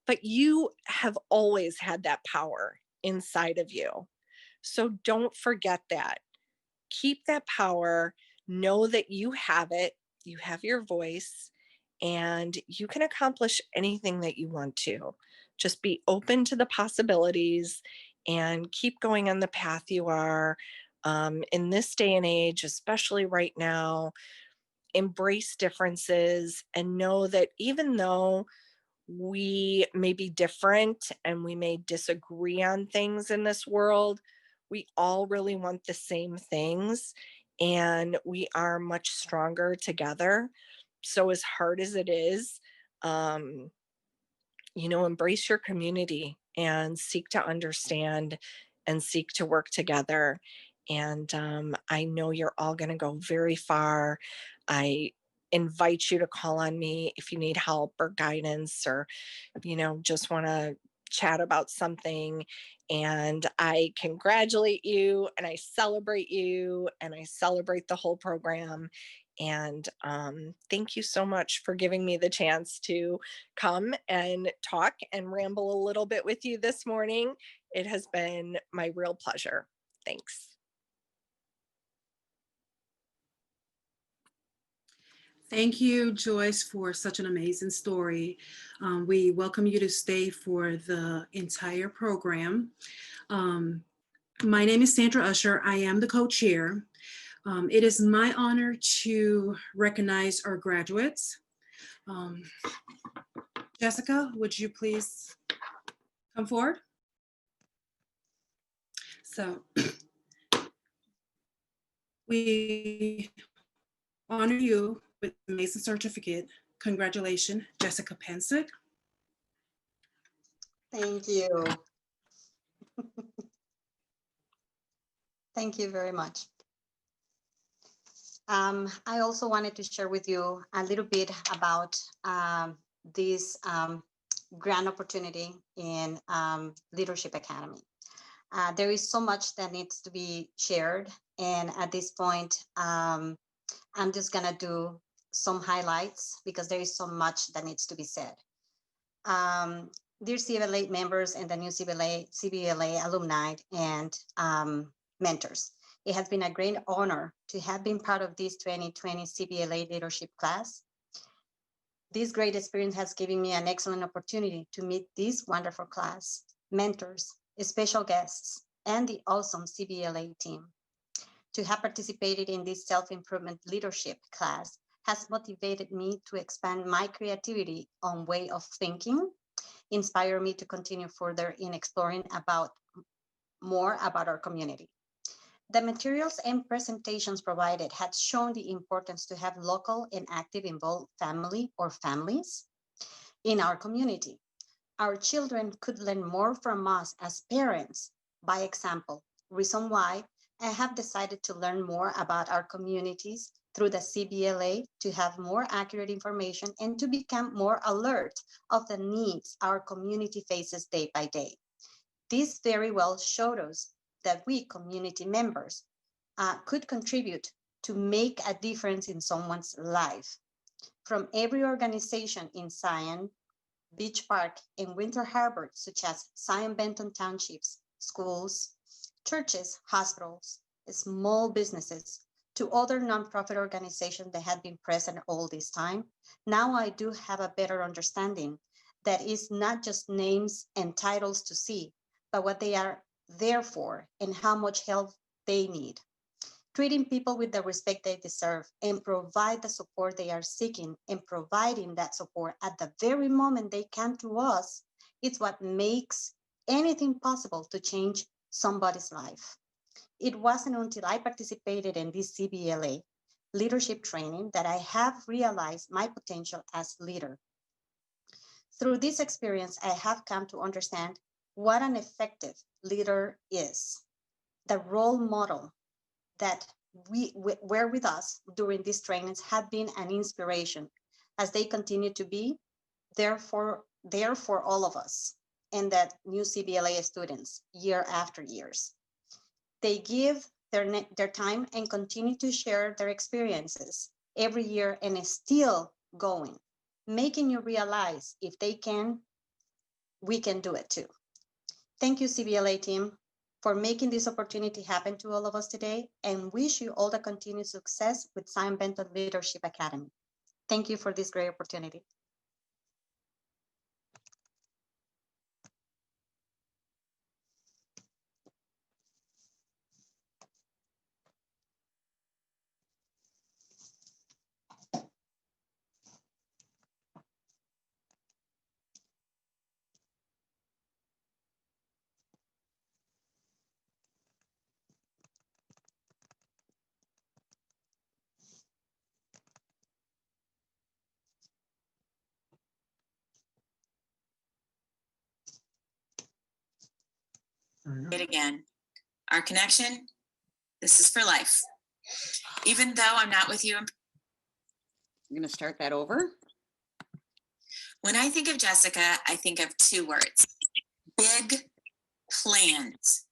but you have always had that power inside of you. So don't forget that. Keep that power. Know that you have it. You have your voice and you can accomplish anything that you want to. Just be open to the possibilities and keep going on the path you are. In this day and age, especially right now, embrace differences and know that even though we may be different and we may disagree on things in this world, we all really want the same things and we are much stronger together. So as hard as it is, you know, embrace your community and seek to understand and seek to work together. And I know you're all going to go very far. I invite you to call on me if you need help or guidance or, you know, just want to chat about something. And I congratulate you and I celebrate you and I celebrate the whole program. And thank you so much for giving me the chance to come and talk and ramble a little bit with you this morning. It has been my real pleasure. Thanks. Thank you, Joyce, for such an amazing story. We welcome you to stay for the entire program. My name is Sandra Usher. I am the co-chair. It is my honor to recognize our graduates. Jessica, would you please come forward? So we honor you with the Mason certificate. Congratulations, Jessica Pensick. Thank you. Thank you very much. I also wanted to share with you a little bit about this grand opportunity in Leadership Academy. There is so much that needs to be shared. And at this point, I'm just gonna do some highlights because there is so much that needs to be said. Dear CBLA members and the new CBLA alumni and mentors, it has been a great honor to have been part of this 2020 CBLA leadership class. This great experience has given me an excellent opportunity to meet this wonderful class, mentors, special guests, and the awesome CBLA team. To have participated in this self-improvement leadership class has motivated me to expand my creativity on way of thinking, inspire me to continue further in exploring more about our community. The materials and presentations provided had shown the importance to have local and active involved family or families in our community. Our children could learn more from us as parents. By example, reason why I have decided to learn more about our communities through the CBLA to have more accurate information and to become more alert of the needs our community faces day by day. This very well showed us that we community members could contribute to make a difference in someone's life. From every organization in Zion, Beach Park, and Winter Harbor, such as Zion Benton Townships, schools, churches, hospitals, small businesses, to other nonprofit organizations that had been present all this time, now I do have a better understanding that is not just names and titles to see, but what they are there for and how much help they need. Treating people with the respect they deserve and provide the support they are seeking and providing that support at the very moment they come to us, it's what makes anything possible to change somebody's life. It wasn't until I participated in this CBLA leadership training that I have realized my potential as leader. Through this experience, I have come to understand what an effective leader is. The role model that were with us during these trainings have been an inspiration as they continue to be there for all of us and that new CBLA students year after years. They give their time and continue to share their experiences every year and is still going, making you realize if they can, we can do it too. Thank you, CBLA team, for making this opportunity happen to all of us today, and wish you all the continued success with Zion Benton Leadership Academy. Thank you for this great opportunity. It again. Our connection, this is for life. Even though I'm not with you. I'm going to start that over. When I think of Jessica, I think of two words: big plans.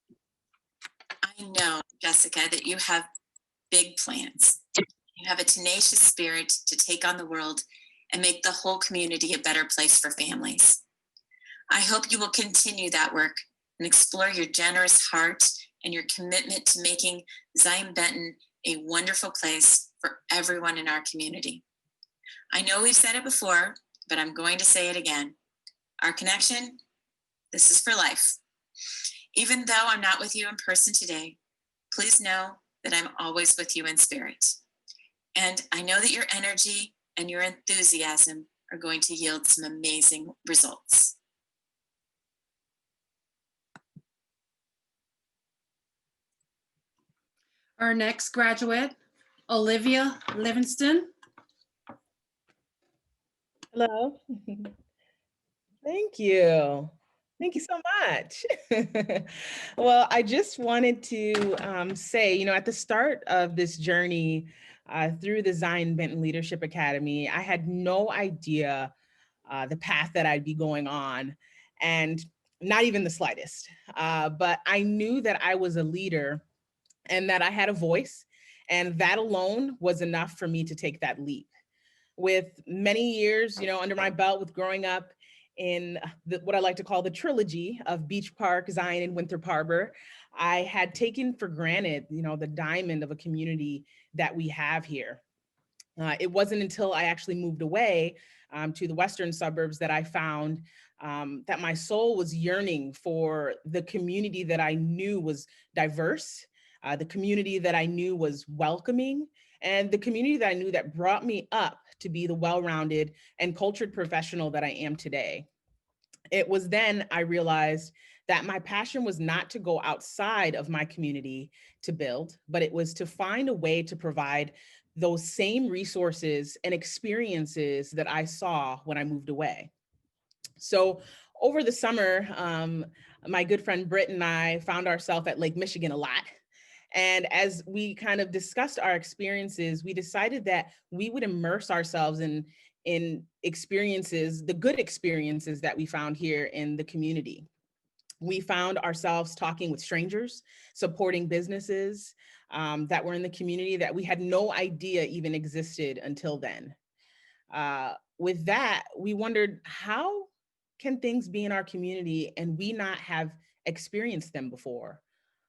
I know, Jessica, that you have big plans. You have a tenacious spirit to take on the world and make the whole community a better place for families. I hope you will continue that work and explore your generous heart and your commitment to making Zion Benton a wonderful place for everyone in our community. I know we've said it before, but I'm going to say it again. Our connection, this is for life. Even though I'm not with you in person today, please know that I'm always with you in spirit. And I know that your energy and your enthusiasm are going to yield some amazing results. Our next graduate, Olivia Livingston. Hello. Thank you. Thank you so much. Well, I just wanted to say, at the start of this journey through the Zion Benton Leadership Academy, I had no idea the path that I'd be going on, and not even the slightest. But I knew that I was a leader and that I had a voice, and that alone was enough for me to take that leap. With many years, under my belt with growing up in what I like to call the trilogy of Beach Park, Zion, and Winter Harbor, I had taken for granted, the diamond of a community that we have here. It wasn't until I actually moved away to the western suburbs that I found that my soul was yearning for the community that I knew was diverse, the community that I knew was welcoming, and the community that I knew that brought me up to be the well-rounded and cultured professional that I am today. It was then I realized that my passion was not to go outside of my community to build, but it was to find a way to provide those same resources and experiences that I saw when I moved away. So over the summer, my good friend Britt and I found ourselves at Lake Michigan a lot. And as we kind of discussed our experiences, we decided that we would immerse ourselves in experiences, the good experiences that we found here in the community. We found ourselves talking with strangers, supporting businesses that were in the community that we had no idea even existed until then. With that, we wondered, how can things be in our community and we not have experienced them before?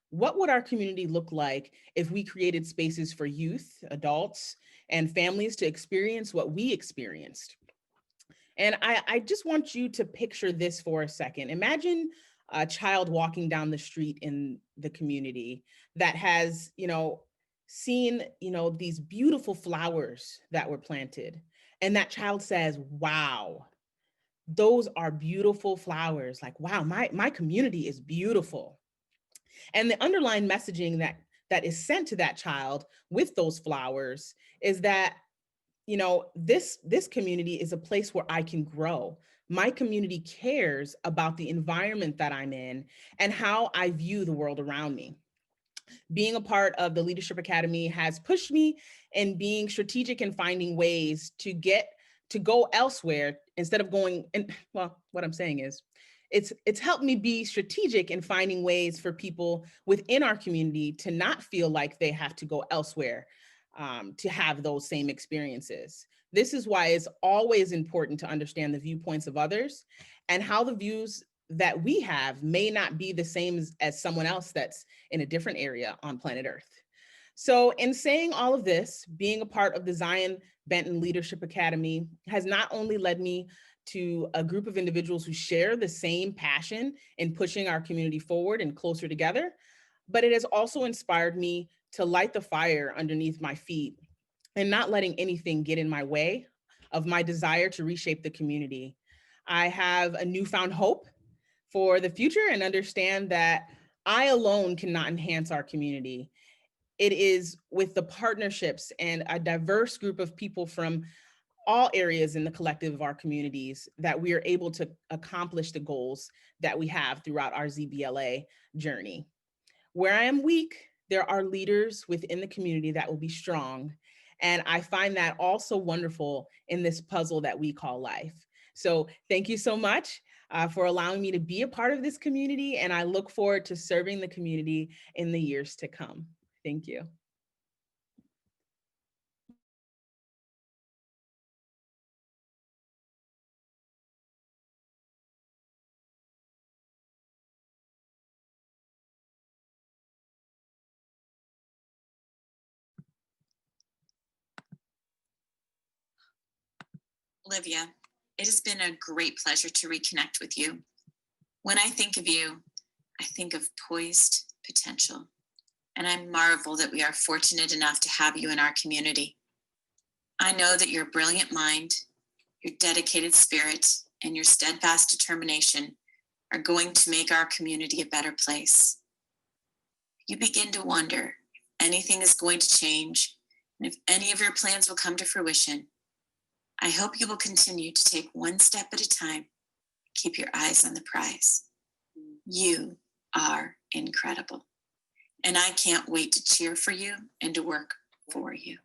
What would our community look like if we created spaces for youth, adults, and families to experience what we experienced? And I just want you to picture this for a second. Imagine a child walking down the street in the community that has, seen, these beautiful flowers that were planted. And that child says, wow, those are beautiful flowers. Like, wow, my community is beautiful. And the underlying messaging that is sent to that child with those flowers is that, this community is a place where I can grow. My community cares about the environment that I'm in and how I view the world around me. Being a part of the Leadership Academy has pushed me in being strategic and finding ways to go elsewhere instead of going, and well, what I'm saying is, it's helped me be strategic in finding ways for people within our community to not feel like they have to go elsewhere to have those same experiences. This is why it's always important to understand the viewpoints of others and how the views that we have may not be the same as someone else that's in a different area on planet Earth. So in saying all of this, being a part of the Zion Benton Leadership Academy has not only led me to a group of individuals who share the same passion in pushing our community forward and closer together, but it has also inspired me to light the fire underneath my feet and not letting anything get in my way of my desire to reshape the community. I have a newfound hope for the future and understand that I alone cannot enhance our community. It is with the partnerships and a diverse group of people from all areas in the collective of our communities that we are able to accomplish the goals that we have throughout our ZBLA journey. Where I am weak, there are leaders within the community that will be strong. And I find that also wonderful in this puzzle that we call life. So thank you so much for allowing me to be a part of this community. And I look forward to serving the community in the years to come. Thank you. Olivia, it has been a great pleasure to reconnect with you. When I think of you, I think of poised potential, and I marvel that we are fortunate enough to have you in our community. I know that your brilliant mind, your dedicated spirit, and your steadfast determination are going to make our community a better place. You begin to wonder if anything is going to change and if any of your plans will come to fruition. I hope you will continue to take one step at a time. Keep your eyes on the prize. You are incredible. And I can't wait to cheer for you and to work for you.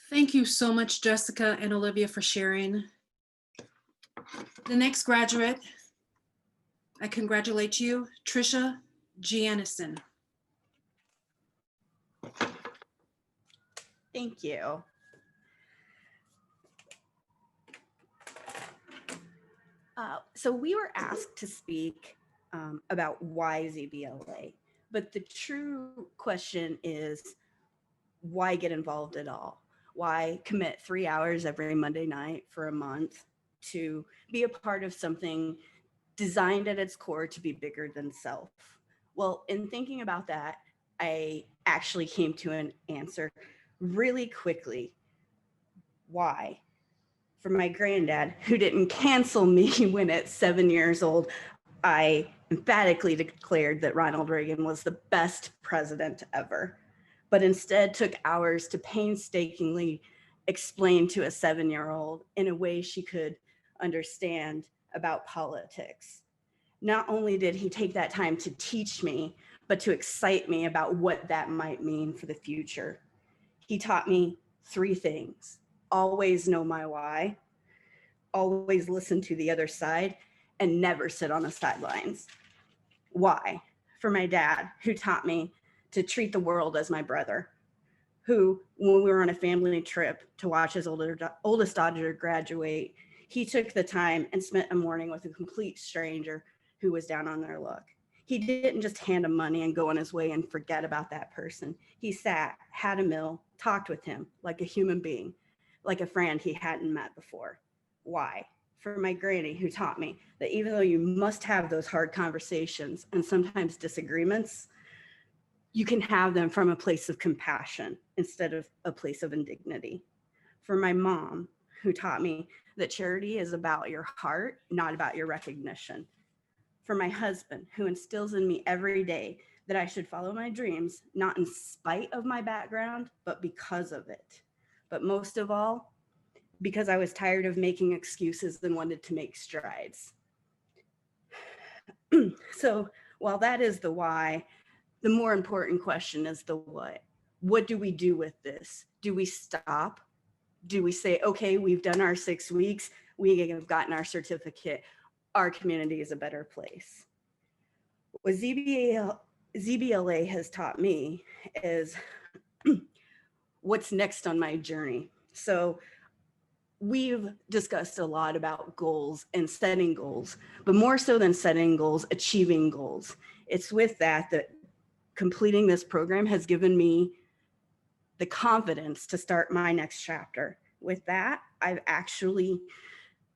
Thank you so much, Jessica and Olivia, for sharing. The next graduate, I congratulate you, Trisha Giannison. Thank you. So we were asked to speak about why ZBLA, but the true question is, why get involved at all? Why commit 3 hours every Monday night for a month to be a part of something designed at its core to be bigger than self? Well, in thinking about that, I actually came to an answer really quickly. Why? For my granddad, who didn't cancel me when at 7 years old, I emphatically declared that Ronald Reagan was the best president ever, but instead took hours to painstakingly explain to a 7-year-old in a way she could understand about politics. Not only did he take that time to teach me, but to excite me about what that might mean for the future. He taught me 3 things: always know my why, always listen to the other side, and never sit on the sidelines. Why? For my dad, who taught me to treat the world as my brother, who, when we were on a family trip to watch his oldest daughter graduate, he took the time and spent a morning with a complete stranger who was down on their luck. He didn't just hand him money and go on his way and forget about that person. He sat, had a meal, talked with him like a human being, like a friend he hadn't met before. Why? For my granny, who taught me that even though you must have those hard conversations and sometimes disagreements, you can have them from a place of compassion instead of a place of indignity. For my mom, who taught me that charity is about your heart, not about your recognition. For my husband, who instills in me every day that I should follow my dreams, not in spite of my background, but because of it. But most of all, because I was tired of making excuses and wanted to make strides. So while that is the why, the more important question is the what. What do we do with this? Do we stop? Do we say, okay, we've done our 6 weeks, we have gotten our certificate, our community is a better place? What ZBLA has taught me is what's next on my journey. So we've discussed a lot about goals and setting goals, but more so than setting goals, achieving goals. It's with that completing this program has given me the confidence to start my next chapter. With that, I've actually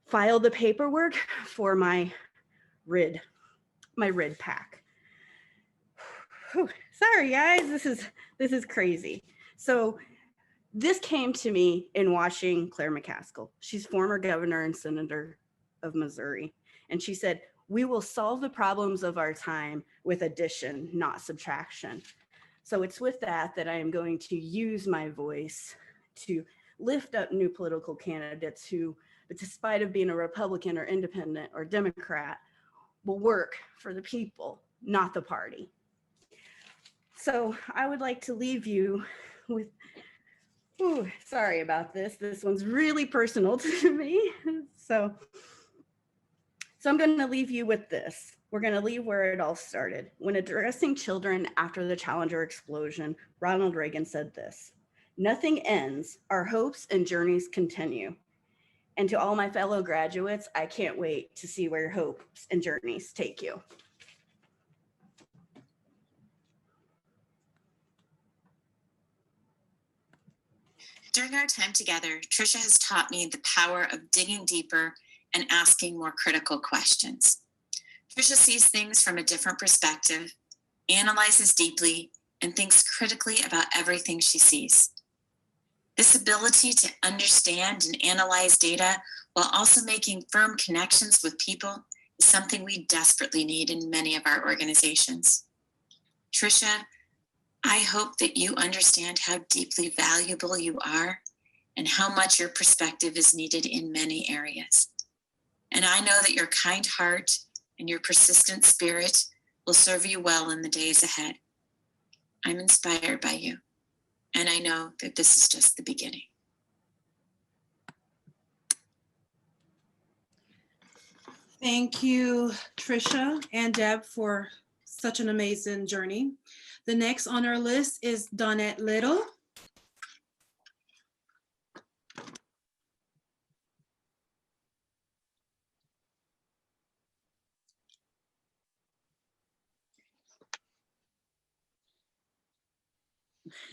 filed the paperwork for my RID pack. Whew. Sorry guys, this is crazy. So this came to me in watching Claire McCaskill. She's former governor and senator of Missouri. And she said, we will solve the problems of our time with addition, not subtraction. So it's with that I am going to use my voice to lift up new political candidates who, despite of being a Republican or independent or Democrat, will work for the people, not the party. So I would like to leave you with, sorry about this. This one's really personal to me. So I'm going to leave you with this. We're going to leave where it all started. When addressing children after the Challenger explosion, Ronald Reagan said this: "Nothing ends, our hopes and journeys continue." And to all my fellow graduates, I can't wait to see where your hopes and journeys take you. During our time together, Tricia has taught me the power of digging deeper and asking more critical questions. Tricia sees things from a different perspective, analyzes deeply, and thinks critically about everything she sees. This ability to understand and analyze data while also making firm connections with people is something we desperately need in many of our organizations. Tricia, I hope that you understand how deeply valuable you are and how much your perspective is needed in many areas. And I know that your kind heart and your persistent spirit will serve you well in the days ahead. I'm inspired by you, and I know that this is just the beginning. Thank you, Tricia and Deb, for such an amazing journey. The next on our list is Donette Little.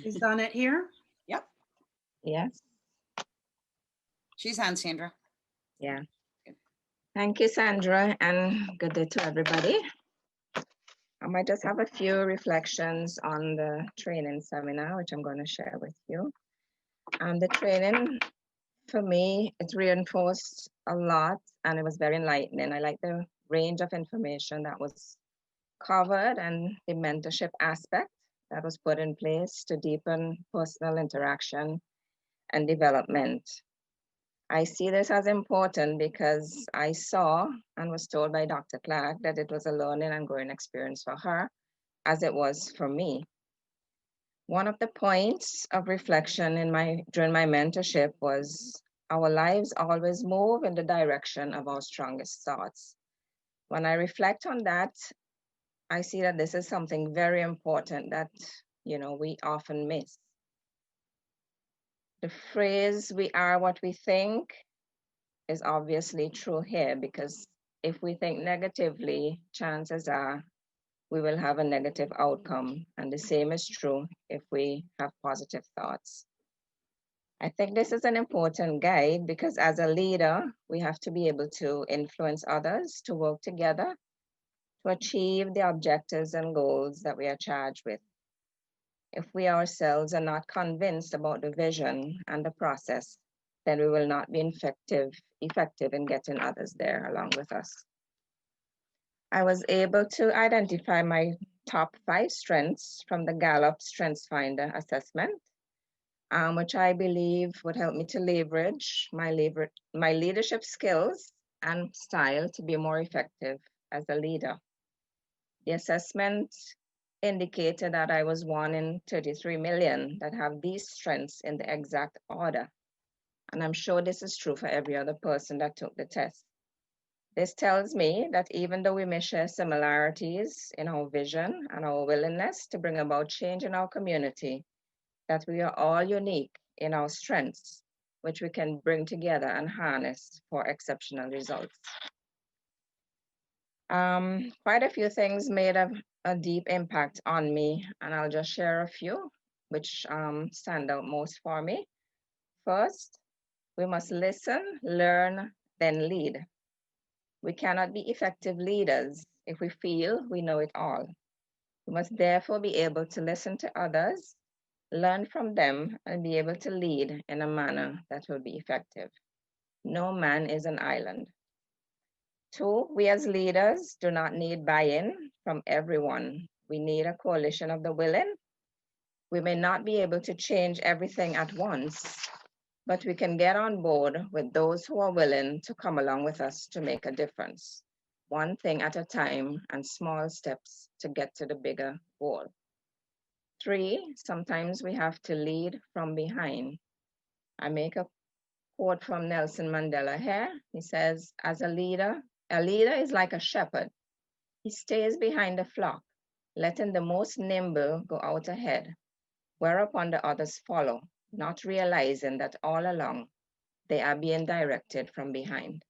Is Donette here? Yep. Yes. She's on, Sandra. Yeah. Thank you, Sandra, and good day to everybody. I might just have a few reflections on the training seminar, which I'm going to share with you. The training, for me, it reinforced a lot, and it was very enlightening. I like the range of information that was covered and the mentorship aspect that was put in place to deepen personal interaction and development. I see this as important because I saw and was told by Dr. Clark that it was a learning and growing experience for her as it was for me. One of the points of reflection during my mentorship was our lives always move in the direction of our strongest thoughts. When I reflect on that, I see that this is something very important that, we often miss. The phrase, we are what we think, is obviously true here, because if we think negatively, chances are we will have a negative outcome. And the same is true if we have positive thoughts. I think this is an important guide because as a leader, we have to be able to influence others to work together to achieve the objectives and goals that we are charged with. If we ourselves are not convinced about the vision and the process, then we will not be effective in getting others there along with us. I was able to identify my top 5 strengths from the Gallup Strengths Finder assessment, which I believe would help me to leverage my leadership skills and style to be more effective as a leader. The assessment indicated that I was 1 in 33 million that have these strengths in the exact order. And I'm sure this is true for every other person that took the test. This tells me that even though we may share similarities in our vision and our willingness to bring about change in our community, that we are all unique in our strengths, which we can bring together and harness for exceptional results. Quite a few things made a deep impact on me, and I'll just share a few which stand out most for me. First, we must listen, learn, then lead. We cannot be effective leaders if we feel we know it all. We must therefore be able to listen to others, learn from them, and be able to lead in a manner that will be effective. No man is an island. 2, we as leaders do not need buy-in from everyone. We need a coalition of the willing. We may not be able to change everything at once, but we can get on board with those who are willing to come along with us to make a difference. One thing at a time and small steps to get to the bigger goal. 3, sometimes we have to lead from behind. I make a quote from Nelson Mandela here. He says, as a leader is like a shepherd. He stays behind the flock, letting the most nimble go out ahead, whereupon the others follow, not realizing that all along they are being directed from behind.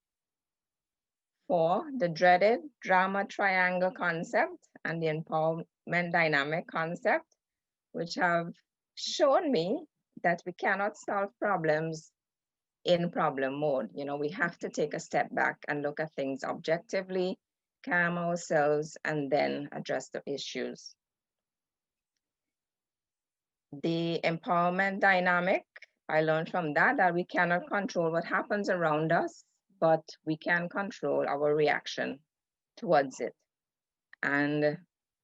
4, the dreaded drama triangle concept and the empowerment dynamic concept, which have shown me that we cannot solve problems in problem mode. We have to take a step back and look at things objectively, calm ourselves, and then address the issues. The empowerment dynamic, I learned from that we cannot control what happens around us, but we can control our reaction towards it. And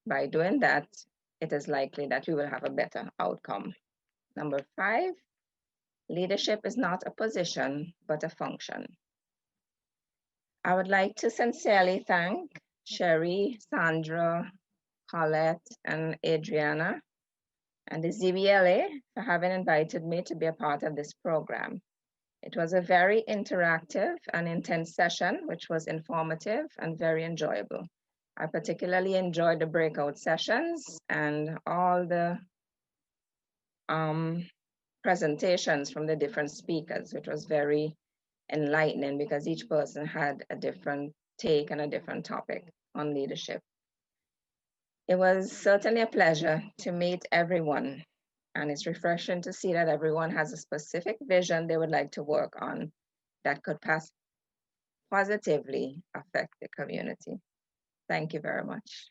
by doing that, it is likely that we will have a better outcome. Number 5, leadership is not a position, but a function. I would like to sincerely thank Sherry, Sandra, Colette, and Adriana, and the ZBLA for having invited me to be a part of this program. It was a very interactive and intense session, which was informative and very enjoyable. I particularly enjoyed the breakout sessions and all the presentations from the different speakers, which was very enlightening because each person had a different take and a different topic on leadership. It was certainly a pleasure to meet everyone, and it's refreshing to see that everyone has a specific vision they would like to work on that could positively affect the community. Thank you very much.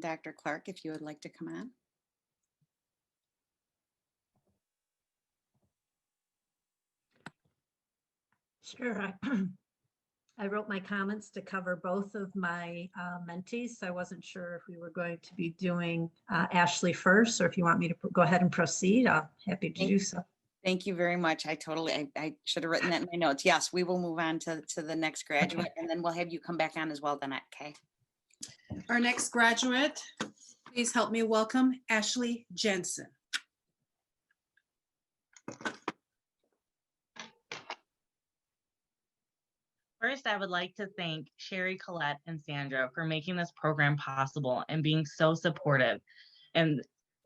Dr. Clark, if you would like to come on. Sure. I wrote my comments to cover both of my mentees. So I wasn't sure if we were going to be doing Ashley first, or if you want me to go ahead and proceed, I'm happy to do so. Thank you very much. I should have written that in my notes. Yes, we will move on to the next graduate, and then we'll have you come back on as well, Danette, okay? Our next graduate, please help me welcome Ashley Jensen. First, I would like to thank Sherry, Colette, and Sandra for making this program possible and being so supportive. And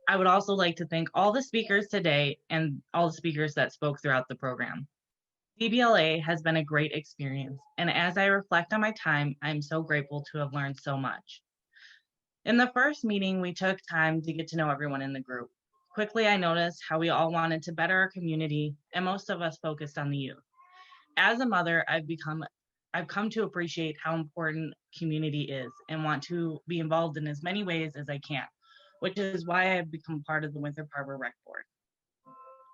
I would also like to thank all the speakers today and all the speakers that spoke throughout the program. ZBLA has been a great experience, and as I reflect on my time, I'm so grateful to have learned so much. In the first meeting, we took time to get to know everyone in the group. Quickly, I noticed how we all wanted to better our community, and most of us focused on the youth. As a mother, I've come to appreciate how important community is and want to be involved in as many ways as I can, which is why I've become part of the Winthrop Harbor Rec Board.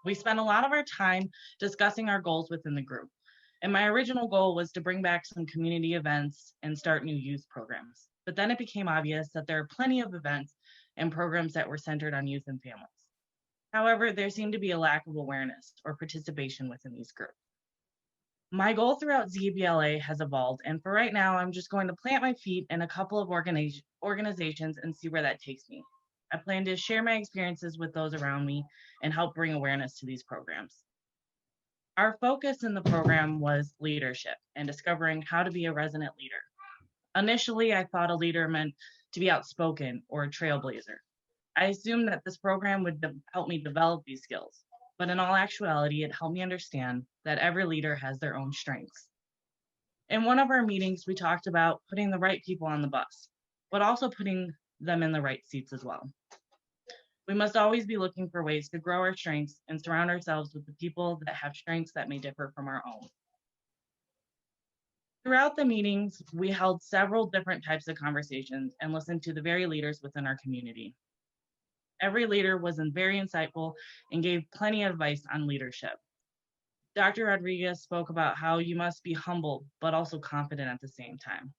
We spent a lot of our time discussing our goals within the group, and my original goal was to bring back some community events and start new youth programs. But then it became obvious that there are plenty of events and programs that were centered on youth and families. However, there seemed to be a lack of awareness or participation within these groups. My goal throughout ZBLA has evolved, and for right now, I'm just going to plant my feet in a couple of organizations and see where that takes me. I plan to share my experiences with those around me and help bring awareness to these programs. Our focus in the program was leadership and discovering how to be a resident leader. Initially, I thought a leader meant to be outspoken or a trailblazer. I assumed that this program would help me develop these skills, but in all actuality, it helped me understand that every leader has their own strengths. In one of our meetings, we talked about putting the right people on the bus, but also putting them in the right seats as well. We must always be looking for ways to grow our strengths and surround ourselves with the people that have strengths that may differ from our own. Throughout the meetings, we held several different types of conversations and listened to the very leaders within our community. Every leader was very insightful and gave plenty of advice on leadership. Dr. Rodriguez spoke about how you must be humble, but also confident at the same time.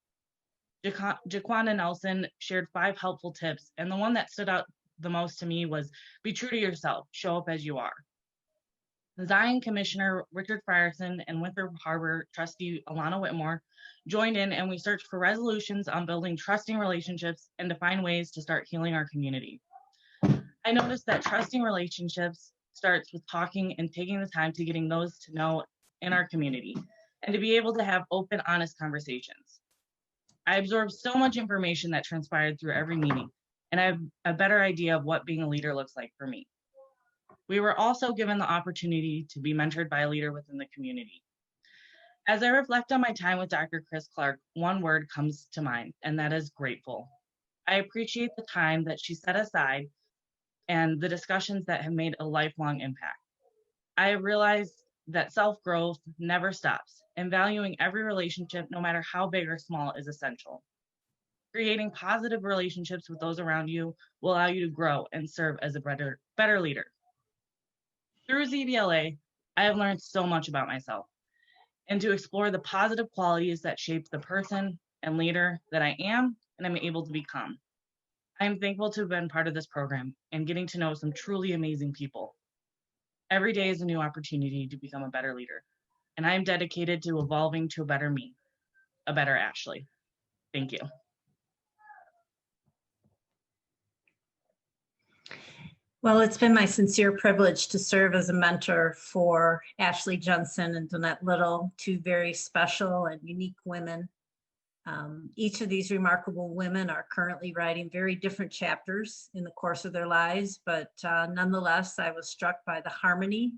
Jaquanda Nelson shared 5 helpful tips, and the one that stood out the most to me was be true to yourself, show up as you are. The Zion Commissioner Richard Frierson and Winthrop Harbor trustee Alana Whitmore joined in, and we searched for resolutions on building trusting relationships and to find ways to start healing our community. I noticed that trusting relationships starts with talking and taking the time to getting those to know in our community and to be able to have open, honest conversations. I absorbed so much information that transpired through every meeting, and I have a better idea of what being a leader looks like for me. We were also given the opportunity to be mentored by a leader within the community. As I reflect on my time with Dr. Chris Clark, one word comes to mind, and that is grateful. I appreciate the time that she set aside and the discussions that have made a lifelong impact. I have realized that self-growth never stops, and valuing every relationship, no matter how big or small, is essential. Creating positive relationships with those around you will allow you to grow and serve as a better leader. Through ZBLA, I have learned so much about myself and to explore the positive qualities that shape the person and leader that I am and am able to become. I am thankful to have been part of this program and getting to know some truly amazing people. Every day is a new opportunity to become a better leader, and I am dedicated to evolving to a better me, a better Ashley. Thank you. Well, it's been my sincere privilege to serve as a mentor for Ashley Jensen and Danette Little, 2 very special and unique women. Each of these remarkable women are currently writing very different chapters in the course of their lives, but nonetheless, I was struck by the harmony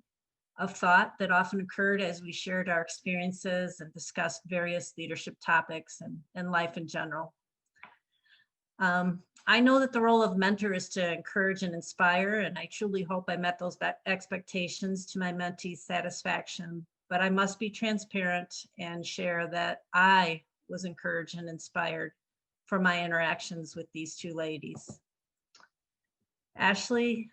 of thought that often occurred as we shared our experiences and discussed various leadership topics and life in general. I know that the role of mentor is to encourage and inspire, and I truly hope I met those expectations to my mentees' satisfaction, but I must be transparent and share that I was encouraged and inspired from my interactions with these 2 ladies. Ashley,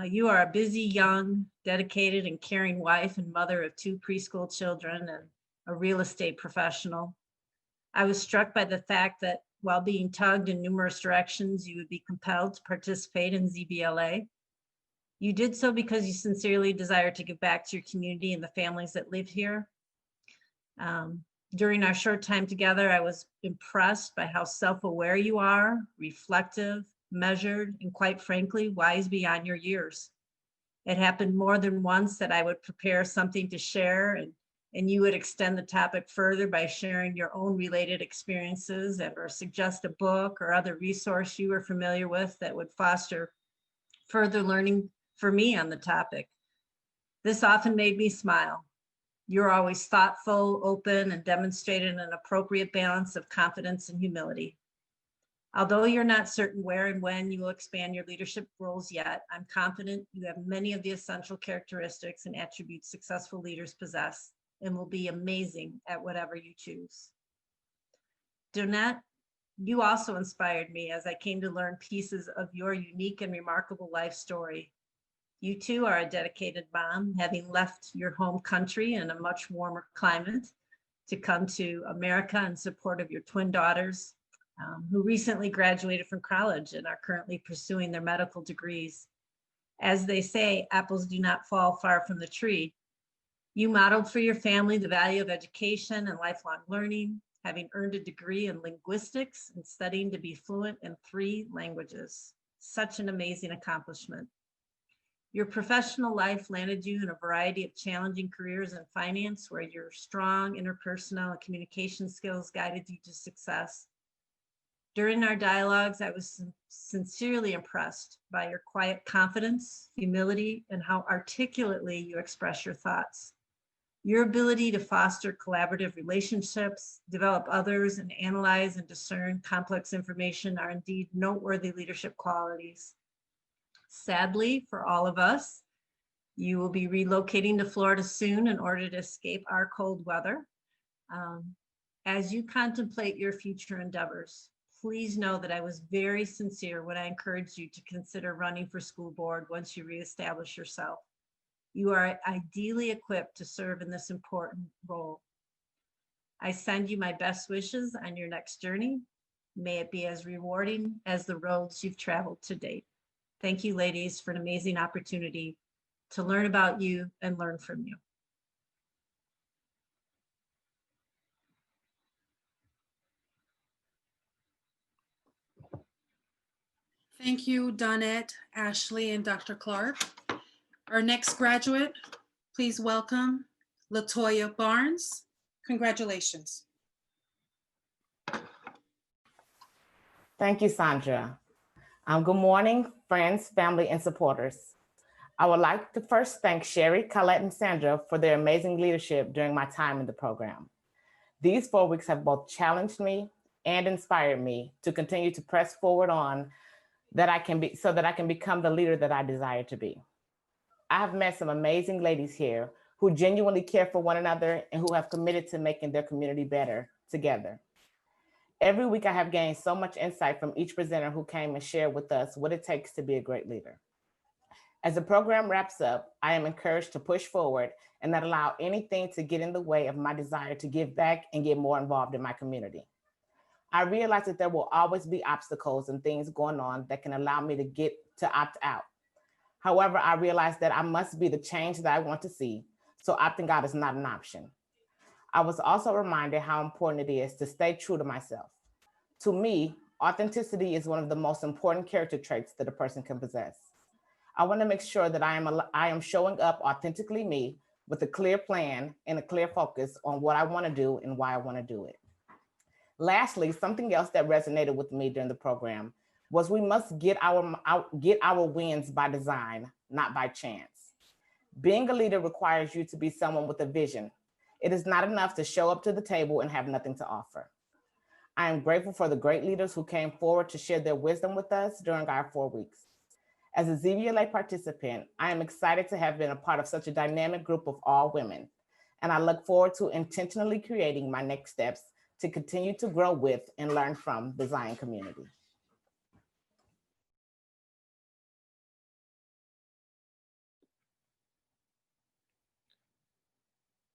you are a busy, young, dedicated, and caring wife and mother of 2 preschool children, and a real estate professional. I was struck by the fact that while being tugged in numerous directions, you would be compelled to participate in ZBLA. You did so because you sincerely desire to give back to your community and the families that live here. During our short time together, I was impressed by how self-aware you are, reflective, measured, and quite frankly, wise beyond your years. It happened more than once that I would prepare something to share and you would extend the topic further by sharing your own related experiences or suggest a book or other resource you were familiar with that would foster further learning for me on the topic. This often made me smile. You're always thoughtful, open, and demonstrated an appropriate balance of confidence and humility. Although you're not certain where and when you will expand your leadership roles yet, I'm confident you have many of the essential characteristics and attributes successful leaders possess and will be amazing at whatever you choose. Donette, you also inspired me as I came to learn pieces of your unique and remarkable life story. You too are a dedicated mom, having left your home country in a much warmer climate to come to America in support of your twin daughters, who recently graduated from college and are currently pursuing their medical degrees. As they say, apples do not fall far from the tree. You modeled for your family the value of education and lifelong learning, having earned a degree in linguistics and studying to be fluent in 3 languages. Such an amazing accomplishment. Your professional life landed you in a variety of challenging careers in finance, where your strong interpersonal and communication skills guided you to success. During our dialogues, I was sincerely impressed by your quiet confidence, humility, and how articulately you express your thoughts. Your ability to foster collaborative relationships, develop others, and analyze and discern complex information are indeed noteworthy leadership qualities. Sadly, for all of us, you will be relocating to Florida soon in order to escape our cold weather. As you contemplate your future endeavors, please know that I was very sincere when I encouraged you to consider running for school board once you reestablish yourself. You are ideally equipped to serve in this important role. I send you my best wishes on your next journey. May it be as rewarding as the roads you've traveled to date. Thank you, ladies, for an amazing opportunity to learn about you and learn from you. Thank you, Donette, Ashley, and Dr. Clark. Our next graduate, please welcome Latoya Barnes. Congratulations. Thank you, Sandra. Good morning, friends, family, and supporters. I would like to first thank Sherry, Colette, and Sandra for their amazing leadership during my time in the program. These 4 weeks have both challenged me and inspired me to continue to press forward on so that I can become the leader that I desire to be. I have met some amazing ladies here who genuinely care for one another and who have committed to making their community better together. Every week I have gained so much insight from each presenter who came and shared with us what it takes to be a great leader. As the program wraps up, I am encouraged to push forward and not allow anything to get in the way of my desire to give back and get more involved in my community. I realize that there will always be obstacles and things going on that can allow me to opt out. However, I realize that I must be the change that I want to see, so opting out is not an option. I was also reminded how important it is to stay true to myself. To me, authenticity is one of the most important character traits that a person can possess. I want to make sure that I am showing up authentically me with a clear plan and a clear focus on what I want to do and why I want to do it. Lastly, something else that resonated with me during the program was we must get our wins by design, not by chance. Being a leader requires you to be someone with a vision. It is not enough to show up to the table and have nothing to offer. I am grateful for the great leaders who came forward to share their wisdom with us during our 4 weeks. As a ZBLA participant, I am excited to have been a part of such a dynamic group of all women, and I look forward to intentionally creating my next steps to continue to grow with and learn from the Zion community.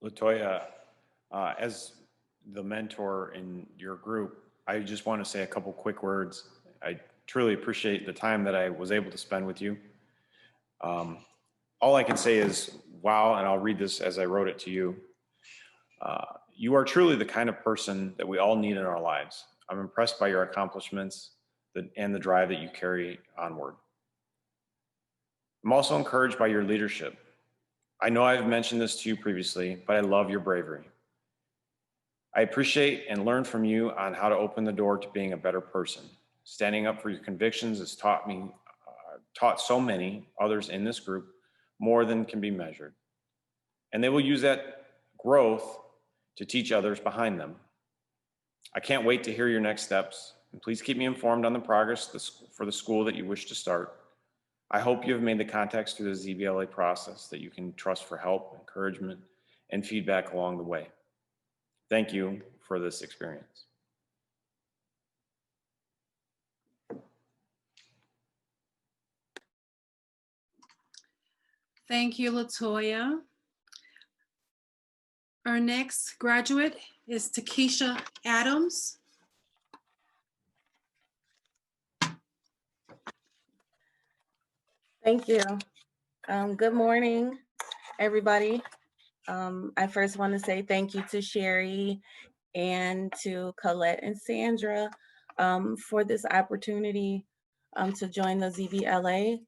Latoya, As the mentor in your group, I just want to say a couple quick words. I truly appreciate the time that I was able to spend with you. All I can say is, wow, and I'll read this as I wrote it to you. You are truly the kind of person that we all need in our lives. I'm impressed by your accomplishments and the drive that you carry onward. I'm also encouraged by your leadership. I know I've mentioned this to you previously, but I love your bravery. I appreciate and learn from you on how to open the door to being a better person. Standing up for your convictions has taught so many others in this group more than can be measured. And they will use that growth to teach others behind them. I can't wait to hear your next steps, and please keep me informed on the progress for the school that you wish to start. I hope you have made the contacts through the ZBLA process that you can trust for help, encouragement, and feedback along the way. Thank you for this experience. Thank you, LaToya. Our next graduate is Takesha Adams. Thank you. Good morning, everybody. I first want to say thank you to Sherry and to Colette and Sandra for this opportunity to join the ZBLA.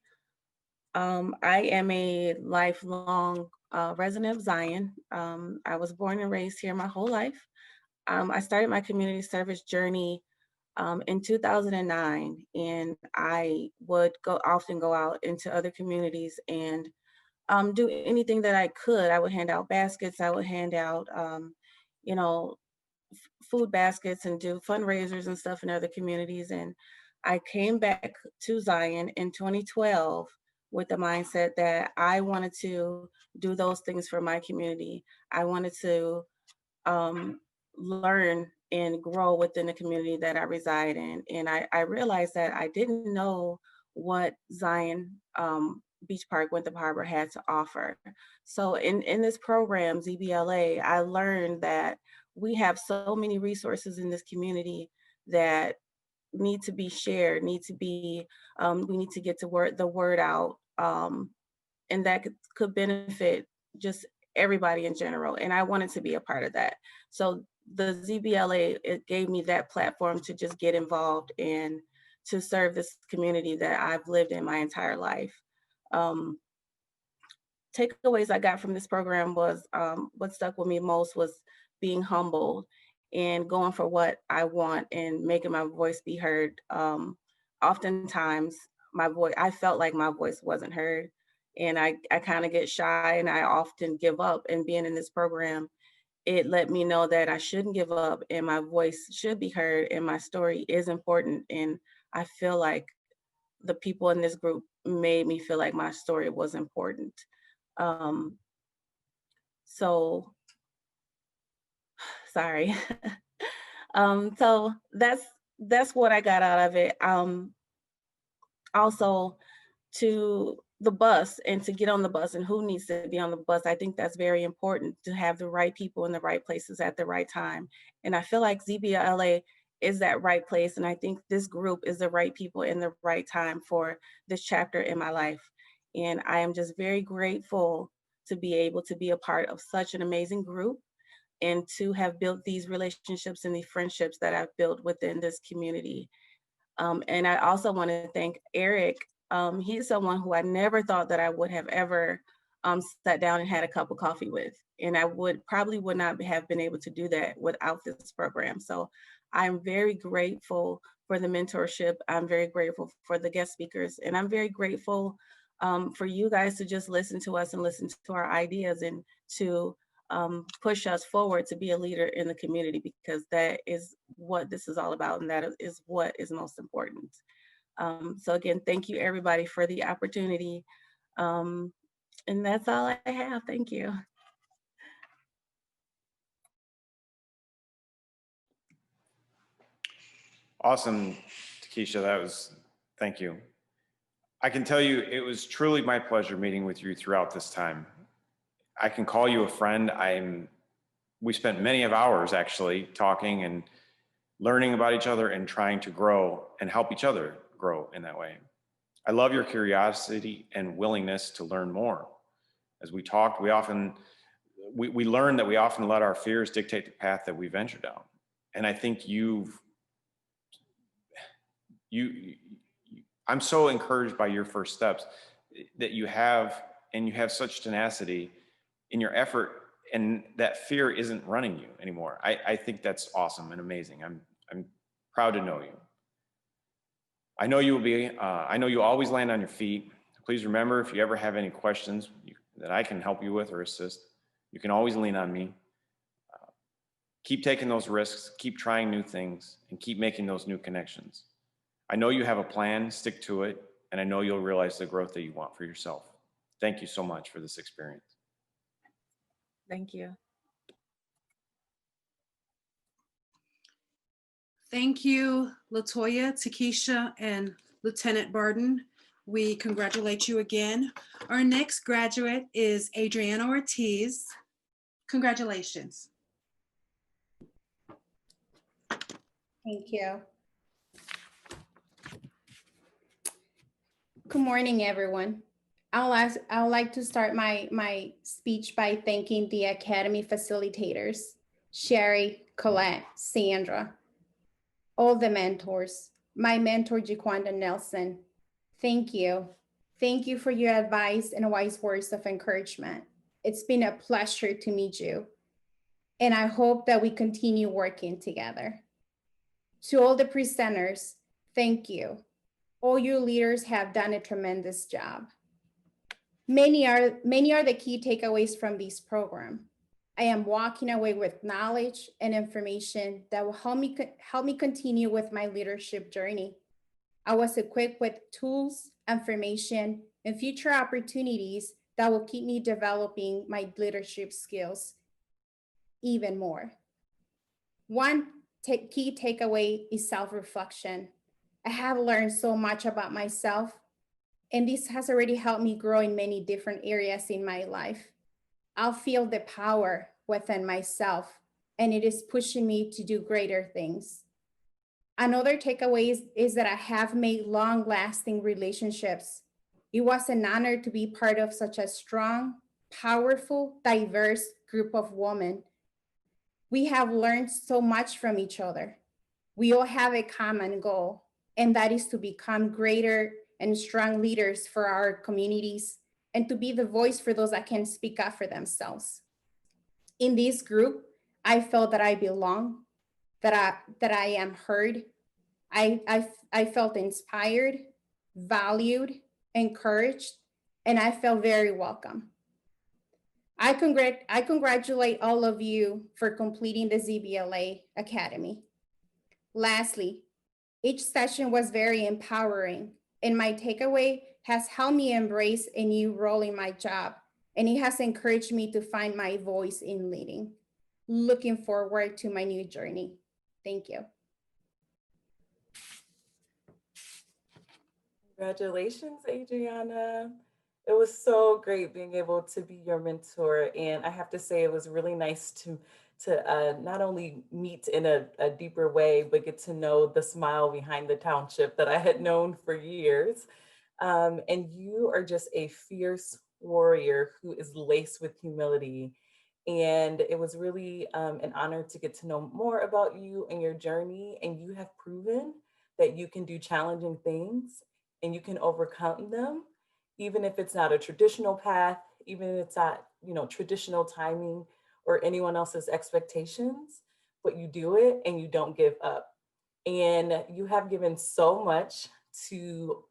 I am a lifelong resident of Zion. I was born and raised here my whole life. I started my community service journey in 2009, and I would often go out into other communities and do anything that I could. I would hand out baskets. I would hand out, you know, food baskets and do fundraisers and stuff in other communities. And I came back to Zion in 2012 with the mindset that I wanted to do those things for my community. I wanted to learn and grow within the community that I reside in. And I realized that I didn't know what Zion Beach Park Winthrop Harbor had to offer. So in this program, ZBLA, I learned that we have so many resources in this community that need to be shared, need to be, we need to get the word out, and that could benefit just everybody in general. And I wanted to be a part of that. So the ZBLA, it gave me that platform to just get involved and to serve this community that I've lived in my entire life. Takeaways I got from this program was, what stuck with me most was being humbled and going for what I want and making my voice be heard. Oftentimes I felt like my voice wasn't heard, and I kind of get shy and I often give up. And being in this program, it let me know that I shouldn't give up and my voice should be heard and my story is important. And I feel like the people in this group made me feel like my story was important. So, sorry. So that's what I got out of it. Also, to the bus and to get on the bus and who needs to be on the bus, I think that's very important to have the right people in the right places at the right time. And I feel like ZBLA is that right place. And I think this group is the right people in the right time for this chapter in my life. And I am just very grateful to be able to be a part of such an amazing group and to have built these relationships and the friendships that I've built within this community. And I also want to thank Eric. He's someone who I never thought that I would have ever sat down and had a cup of coffee with. And I probably would not have been able to do that without this program. So I'm very grateful for the mentorship. I'm very grateful for the guest speakers. And I'm very grateful for you guys to just listen to us and listen to our ideas and to push us forward to be a leader in the community, because that is what this is all about, and that is what is most important. So again, thank you everybody for the opportunity. And that's all I have. Thank you. Awesome, Takesha, thank you. I can tell you, it was truly my pleasure meeting with you throughout this time. I can call you a friend. I'm we spent many of hours actually talking and learning about each other and trying to grow and help each other grow in that way. I love your curiosity and willingness to learn more. As we talked, we learned that we often let our fears dictate the path that we venture down. And I think I'm so encouraged by your first steps that you have such tenacity in your effort, and that fear isn't running you anymore. I think that's awesome and amazing. I'm proud to know you. I know you always land on your feet. Please remember, if you ever have any questions that I can help you with or assist, you can always lean on me. Keep taking those risks, keep trying new things, and keep making those new connections. I know you have a plan, stick to it, and I know you'll realize the growth that you want for yourself. Thank you so much for this experience. Thank you. Thank you, LaToya, Takesha, and Lieutenant Barton. We congratulate you again. Our next graduate is Adriana Ortiz. Congratulations. Thank you. Good morning, everyone. I would like to start my speech by thanking the Academy facilitators, Sherry, Colette, Sandra, all the mentors, my mentor, Jaquanda Nelson. Thank you. Thank you for your advice and wise words of encouragement. It's been a pleasure to meet you, and I hope that we continue working together. To all the presenters, thank you. All your leaders have done a tremendous job. Many are the key takeaways from this program. I am walking away with knowledge and information that will help me continue with my leadership journey. I was equipped with tools, information, and future opportunities that will keep me developing my leadership skills even more. One key takeaway is self-reflection. I have learned so much about myself, and this has already helped me grow in many different areas in my life. I'll feel the power within myself, and it is pushing me to do greater things. Another takeaway is that I have made long-lasting relationships. It was an honor to be part of such a strong, powerful, diverse group of women. We have learned so much from each other. We all have a common goal, and that is to become greater and strong leaders for our communities and to be the voice for those that can speak up for themselves. In this group, I felt that I belong, that I am heard. I felt inspired, valued, encouraged, and I felt very welcome. I congratulate all of you for completing the ZBLA Academy. Lastly, each session was very empowering, and my takeaway has helped me embrace a new role in my job, and it has encouraged me to find my voice in leading. Looking forward to my new journey. Thank you. Congratulations, Adriana. It was so great being able to be your mentor. And I have to say, it was really nice to not only meet in a deeper way, but get to know the smile behind the township that I had known for years. And you are just a fierce warrior who is laced with humility. And it was really an honor to get to know more about you and your journey. And you have proven that you can do challenging things and you can overcome them, even if it's not a traditional path, even if it's not, traditional timing or anyone else's expectations, but you do it and you don't give up. And you have given so much to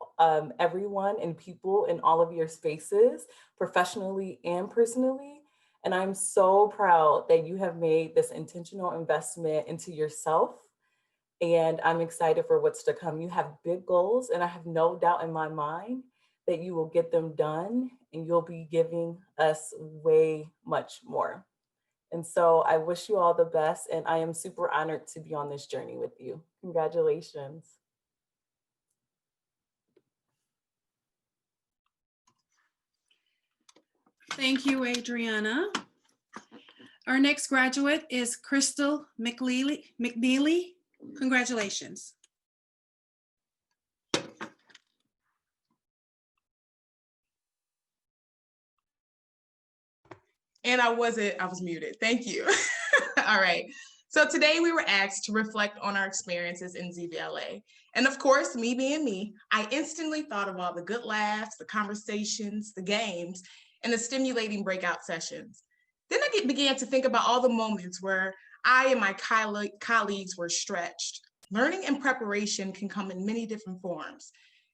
everyone and people in all of your spaces, professionally and personally. And I'm so proud that you have made this intentional investment into yourself. And I'm excited for what's to come. You have big goals, and I have no doubt in my mind that you will get them done and you'll be giving us way much more. And so I wish you all the best, and I am super honored to be on this journey with you. Congratulations. Thank you, Adriana. Our next graduate is Crystal McNeely. Congratulations. And I was muted. Thank you. All right. So today we were asked to reflect on our experiences in ZBLA. And of course, me being me, I instantly thought of all the good laughs, the conversations, the games, and the stimulating breakout sessions. Then I began to think about all the moments where I and my colleagues were stretched. Learning and preparation can come in many different forms.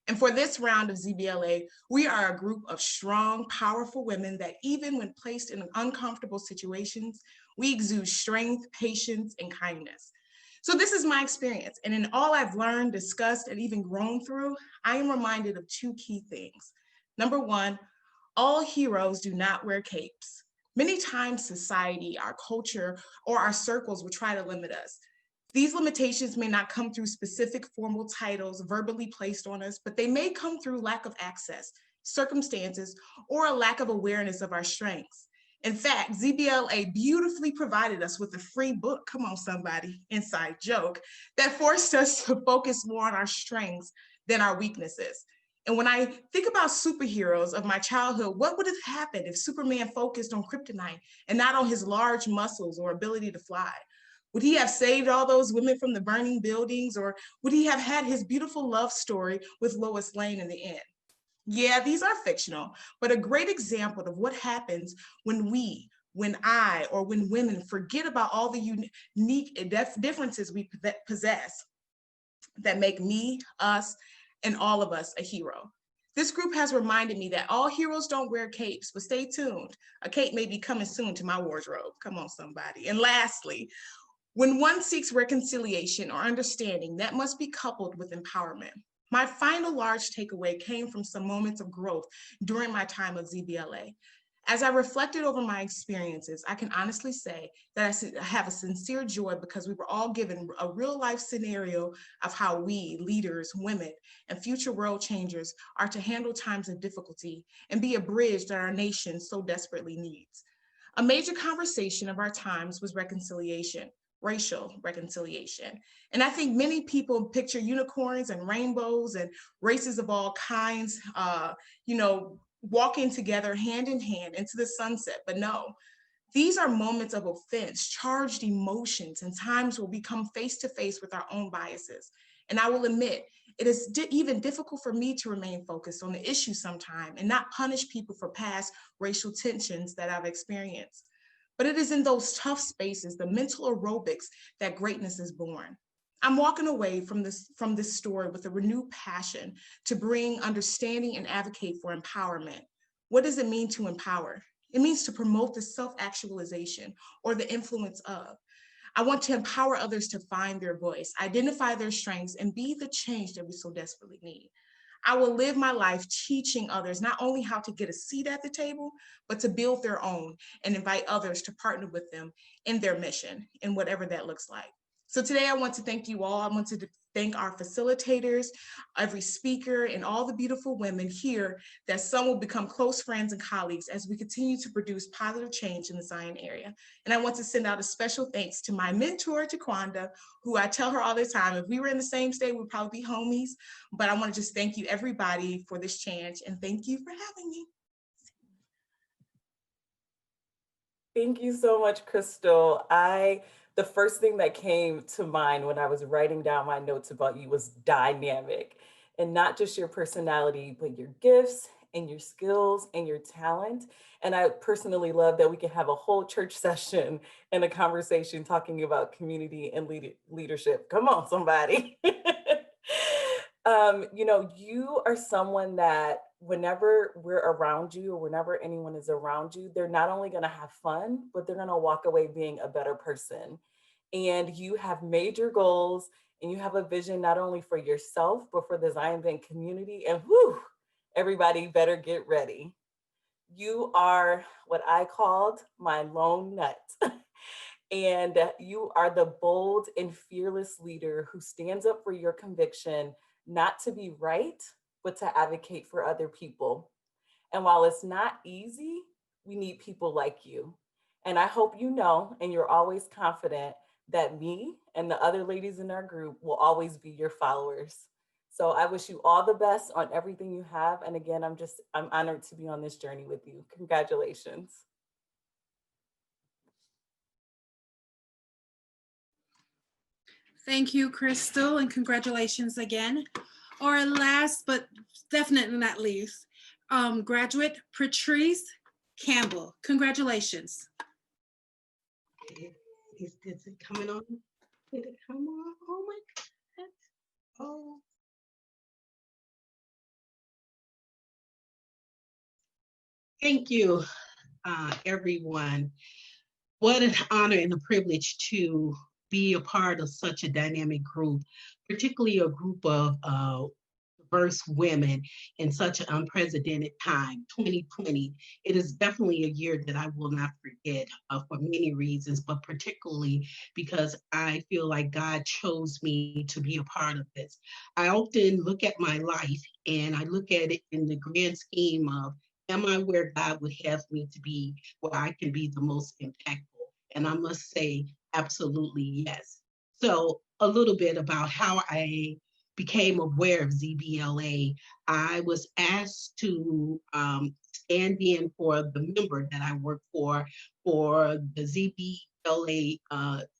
And for this round of ZBLA, we are a group of strong, powerful women that even when placed in uncomfortable situations, we exude strength, patience, and kindness. So this is my experience. And in all I've learned, discussed, and even grown through, I am reminded of two key things. Number one, all heroes do not wear capes. Many times society, our culture, or our circles will try to limit us. These limitations may not come through specific formal titles verbally placed on us, but they may come through lack of access, circumstances, or a lack of awareness of our strengths. In fact, ZBLA beautifully provided us with a free book, come on somebody, inside joke, that forced us to focus more on our strengths than our weaknesses. And when I think about superheroes of my childhood, what would have happened if Superman focused on kryptonite and not on his large muscles or ability to fly? Would he have saved all those women from the burning buildings, or would he have had his beautiful love story with Lois Lane in the end? Yeah, these are fictional, but a great example of what happens when I, or when women forget about all the unique differences we possess that make me, us, and all of us a hero. This group has reminded me that all heroes don't wear capes, but stay tuned. A cape may be coming soon to my wardrobe. Come on, somebody. And lastly, when one seeks reconciliation or understanding, that must be coupled with empowerment. My final large takeaway came from some moments of growth during my time of ZBLA. As I reflected over my experiences, I can honestly say that I have a sincere joy because we were all given a real life scenario of how we, leaders, women, and future world changers are to handle times of difficulty and be a bridge that our nation so desperately needs. A major conversation of our times was reconciliation. Racial reconciliation. And I think many people picture unicorns and rainbows and races of all kinds, walking together hand in hand into the sunset. But no, these are moments of offense, charged emotions, and times where we come face to face with our own biases. And I will admit, it is even difficult for me to remain focused on the issue sometime and not punish people for past racial tensions that I've experienced. But it is in those tough spaces, the mental aerobics, that greatness is born. I'm walking away from this story with a renewed passion to bring understanding and advocate for empowerment. What does it mean to empower? It means to promote the self-actualization or the influence of. I want to empower others to find their voice, identify their strengths, and be the change that we so desperately need. I will live my life teaching others not only how to get a seat at the table, but to build their own and invite others to partner with them in their mission, in whatever that looks like. So today I want to thank you all. I want to thank our facilitators, every speaker, and all the beautiful women here that some will become close friends and colleagues as we continue to produce positive change in the Zion area. And I want to send out a special thanks to my mentor, Jaquanda, who I tell her all the time, if we were in the same state, we'd probably be homies. But I want to just thank you everybody for this chance, and thank you for having me. Thank you so much, Crystal. The first thing that came to mind when I was writing down my notes about you was dynamic, and not just your personality, but your gifts and your skills and your talent. And I personally love that we can have a whole church session and a conversation talking about community and leadership. Come on, somebody. You are someone that whenever we're around you or whenever anyone is around you, they're not only going to have fun, but they're going to walk away being a better person. And you have major goals and you have a vision not only for yourself, but for the Zion Bank community. And whew, everybody better get ready. You are what I called my lone nut. And you are the bold and fearless leader who stands up for your conviction, not to be right, but to advocate for other people. And while it's not easy, we need people like you. And I hope you know, and you're always confident that me and the other ladies in our group will always be your followers. So I wish you all the best on everything you have. And again, I'm honored to be on this journey with you. Congratulations. Thank you, Crystal, and congratulations again. Our last, but definitely not least, graduate Patrice Campbell. Congratulations. Is it coming on? Did it come on? Oh my God. Oh. Thank you, everyone. What an honor and a privilege to be a part of such a dynamic group, particularly a group of diverse women in such an unprecedented time, 2020. It is definitely a year that I will not forget for many reasons, but particularly because I feel like God chose me to be a part of this. I often look at my life and I look at it in the grand scheme of, am I where God would have me to be, where I can be the most impactful? And I must say, absolutely yes. So a little bit about how I became aware of ZBLA. I was asked to stand in for the member that I work for the ZBLA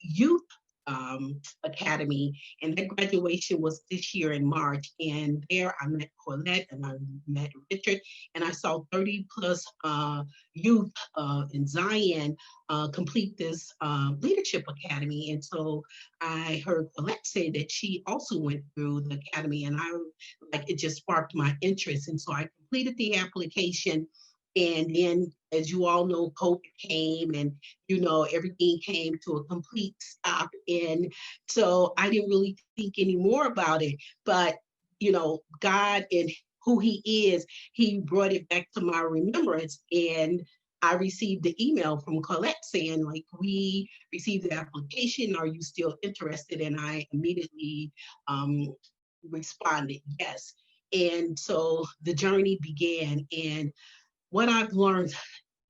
Youth Academy, and that graduation was this year in March. And there I met Colette and I met Richard, and I saw 30 plus youth in Zion complete this leadership academy. And so I heard Colette say that she also went through the academy, and it just sparked my interest. And so I completed the application. And then, as you all know, COVID came and, everything came to a complete stop. And so I didn't really think any more about it. But, God and who he is, he brought it back to my remembrance. And I received the email from Colette saying, we received the application. Are you still interested? And I immediately responded, yes. And so the journey began. And what I've learned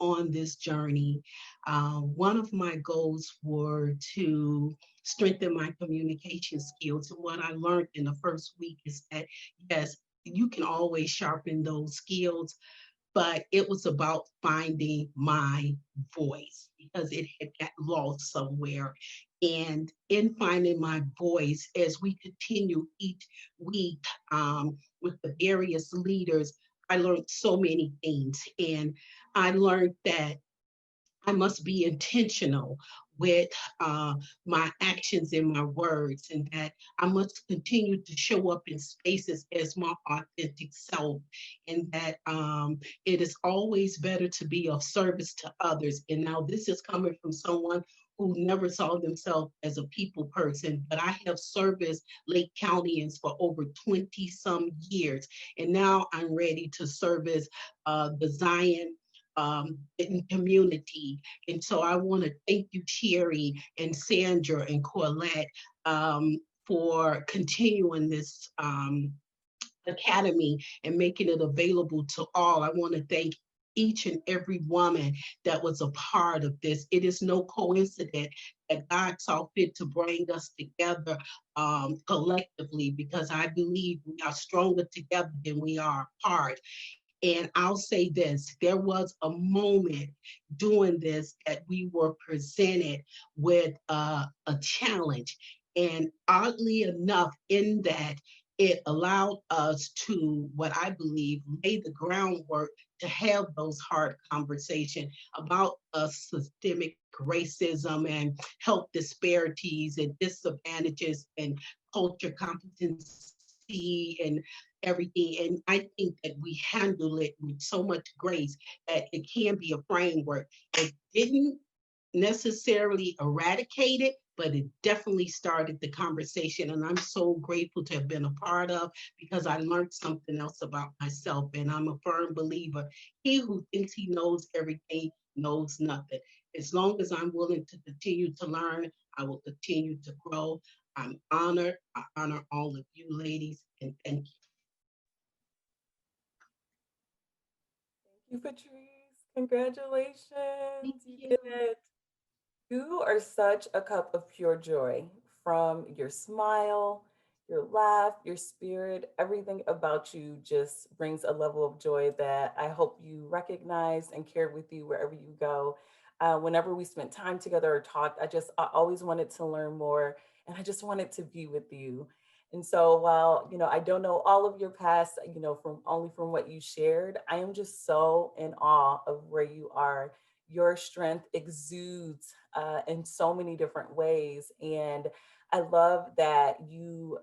on this journey, one of my goals were to strengthen my communication skills. And what I learned in the first week is that, yes, you can always sharpen those skills, but it was about finding my voice because it had got lost somewhere. And in finding my voice, as we continue each week with the various leaders, I learned so many things. And I learned that I must be intentional with my actions and my words, and that I must continue to show up in spaces as my authentic self, and that it is always better to be of service to others. And now this is coming from someone who never saw themselves as a people person, but I have serviced Lake Countyans for over 20 some years. And now I'm ready to service the Zion in community. And so I want to thank you, Sherry and Sandra and Colette, for continuing this academy and making it available to all. I want to thank each and every woman that was a part of this. It is no coincidence that God saw fit to bring us together collectively, because I believe we are stronger together than we are apart. And I'll say this, there was a moment doing this that we were presented with a challenge. And oddly enough, in that, it allowed us to, what I believe, lay the groundwork to have those hard conversations about systemic racism and health disparities and disadvantages and culture competency and everything. And I think that we handle it with so much grace that it can be a framework. It didn't necessarily eradicate it, but it definitely started the conversation. And I'm so grateful to have been a part of, because I learned something else about myself. And I'm a firm believer, he who thinks he knows everything knows nothing. As long as I'm willing to continue to learn, I will continue to grow. I'm honored. I honor all of you ladies, and thank you. Thank you, Patrice. Congratulations, you did it. You are such a cup of pure joy from your smile, your laugh, your spirit. Everything about you just brings a level of joy that I hope you recognize and carry with you wherever you go. Whenever we spent time together or talked, I always wanted to learn more and I just wanted to be with you. And so while, I don't know all of your past, from only from what you shared, I am just so in awe of where you are. Your strength exudes in so many different ways. And I love that you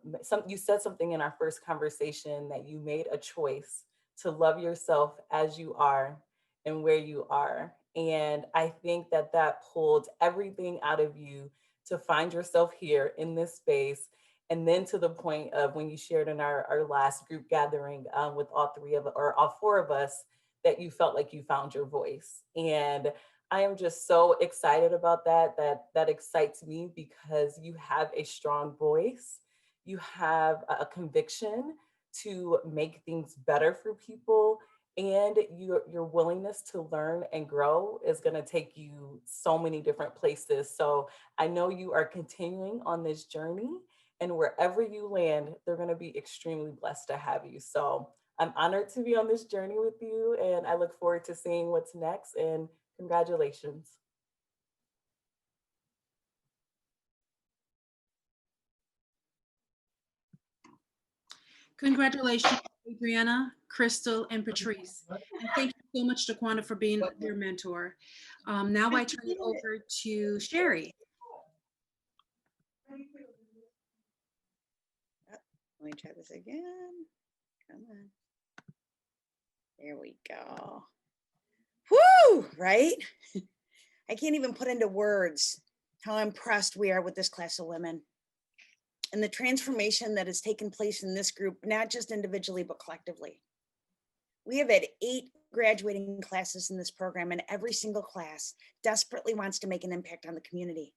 said something in our first conversation that you made a choice to love yourself as you are and where you are. And I think that that pulled everything out of you to find yourself here in this space. And then to the point of when you shared in our last group gathering with all three of or all four of us, that you felt like you found your voice. And I am just so excited about that. That excites me because you have a strong voice. You have a conviction to make things better for people. And your willingness to learn and grow is going to take you so many different places. So I know you are continuing on this journey, and wherever you land, they're going to be extremely blessed to have you. So I'm honored to be on this journey with you, and I look forward to seeing what's next. And congratulations. Congratulations, Adriana, Crystal, and Patrice. And thank you so much, Daquanda, for being your mentor. Now I turn it over to Sherry. Let me try this again. Come on. There we go. Whoo, right? I can't even put into words how impressed we are with this class of women and the transformation that has taken place in this group, not just individually, but collectively. We have had 8 graduating classes in this program, and every single class desperately wants to make an impact on the community.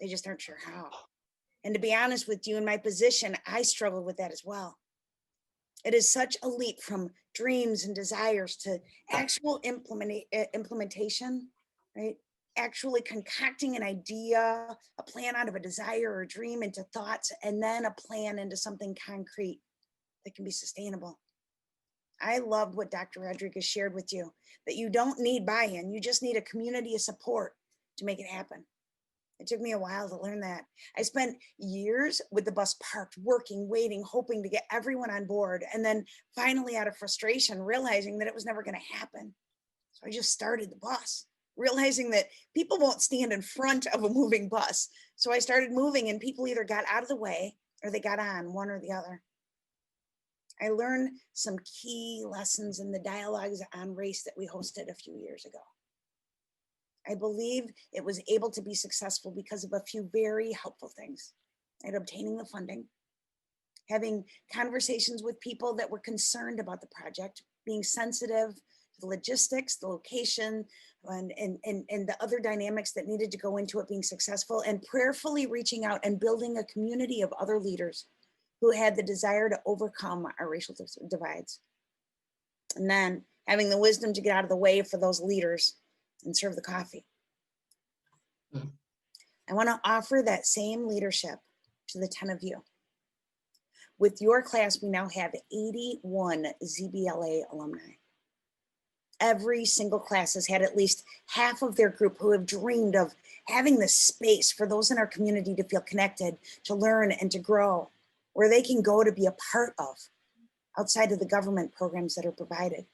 They just aren't sure how. And to be honest with you, in my position, I struggled with that as well. It is such a leap from dreams and desires to actual implementation, right? Actually concocting an idea, a plan out of a desire or a dream into thoughts, and then a plan into something concrete that can be sustainable. I loved what Dr. Rodriguez shared with you, that you don't need buy-in, you just need a community of support to make it happen. It took me a while to learn that. I spent years with the bus parked, working, waiting, hoping to get everyone on board. And then finally, out of frustration, realizing that it was never going to happen. So I just started the bus, realizing that people won't stand in front of a moving bus. So I started moving, and people either got out of the way or they got on, one or the other. I learned some key lessons in the dialogues on race that we hosted a few years ago. I believe it was able to be successful because of a few very helpful things, and obtaining the funding, having conversations with people that were concerned about the project, being sensitive to the logistics, the location, and the other dynamics that needed to go into it being successful, and prayerfully reaching out and building a community of other leaders who had the desire to overcome our racial divides. And then having the wisdom to get out of the way for those leaders and serve the coffee. I want to offer that same leadership to the 10 of you. With your class, we now have 81 ZBLA alumni. Every single class has had at least half of their group who have dreamed of having this space for those in our community to feel connected, to learn and to grow, where they can go to be a part of, outside of the government programs that are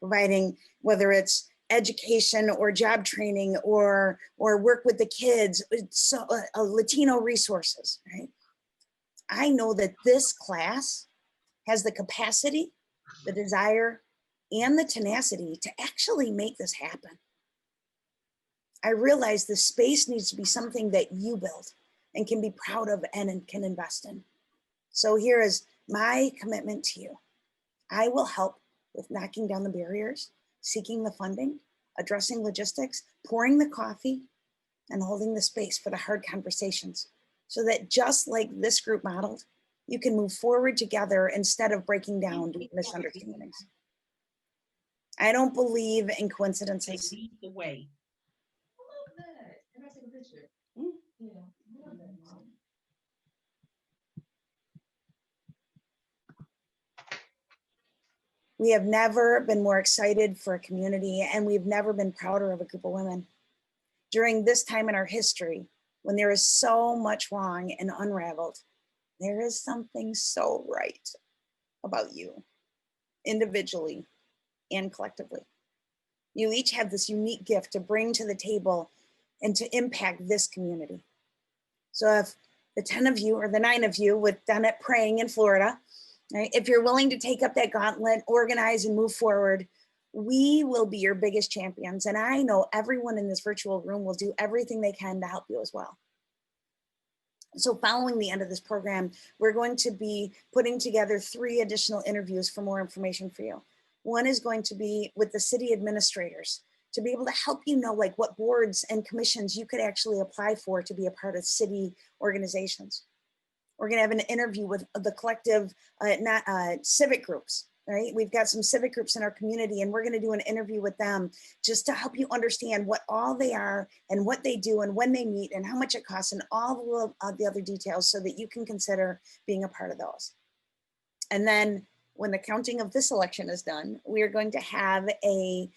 providing whether it's education or job training or work with the kids, so Latino resources, right? I know that this class has the capacity, the desire, and the tenacity to actually make this happen. I realize the space needs to be something that you build and can be proud of and can invest in. So here is my commitment to you. I will help with knocking down the barriers, seeking the funding, addressing logistics, pouring the coffee, and holding the space for the hard conversations, so that just like this group modeled, you can move forward together instead of breaking down due to misunderstandings. I don't believe in coincidences. Lead the way. We have never been more excited for a community, and we've never been prouder of a group of women. During this time in our history, when there is so much wrong and unraveled, there is something so right about you, individually and collectively. You each have this unique gift to bring to the table and to impact this community. So if the 10 of you or the 9 of you with Done It Praying in Florida, right, if you're willing to take up that gauntlet, organize and move forward, we will be your biggest champions. And I know everyone in this virtual room will do everything they can to help you as well. So following the end of this program, we're going to be putting together 3 additional interviews for more information for you. One is going to be with the city administrators to be able to help you know like what boards and commissions you could actually apply for to be a part of city organizations. We're going to have an interview with the collective civic groups, right? We've got some civic groups in our community, and we're going to do an interview with them just to help you understand what all they are and what they do and when they meet and how much it costs and all of the other details so that you can consider being a part of those. And then when the counting of this election is done, we are going to have an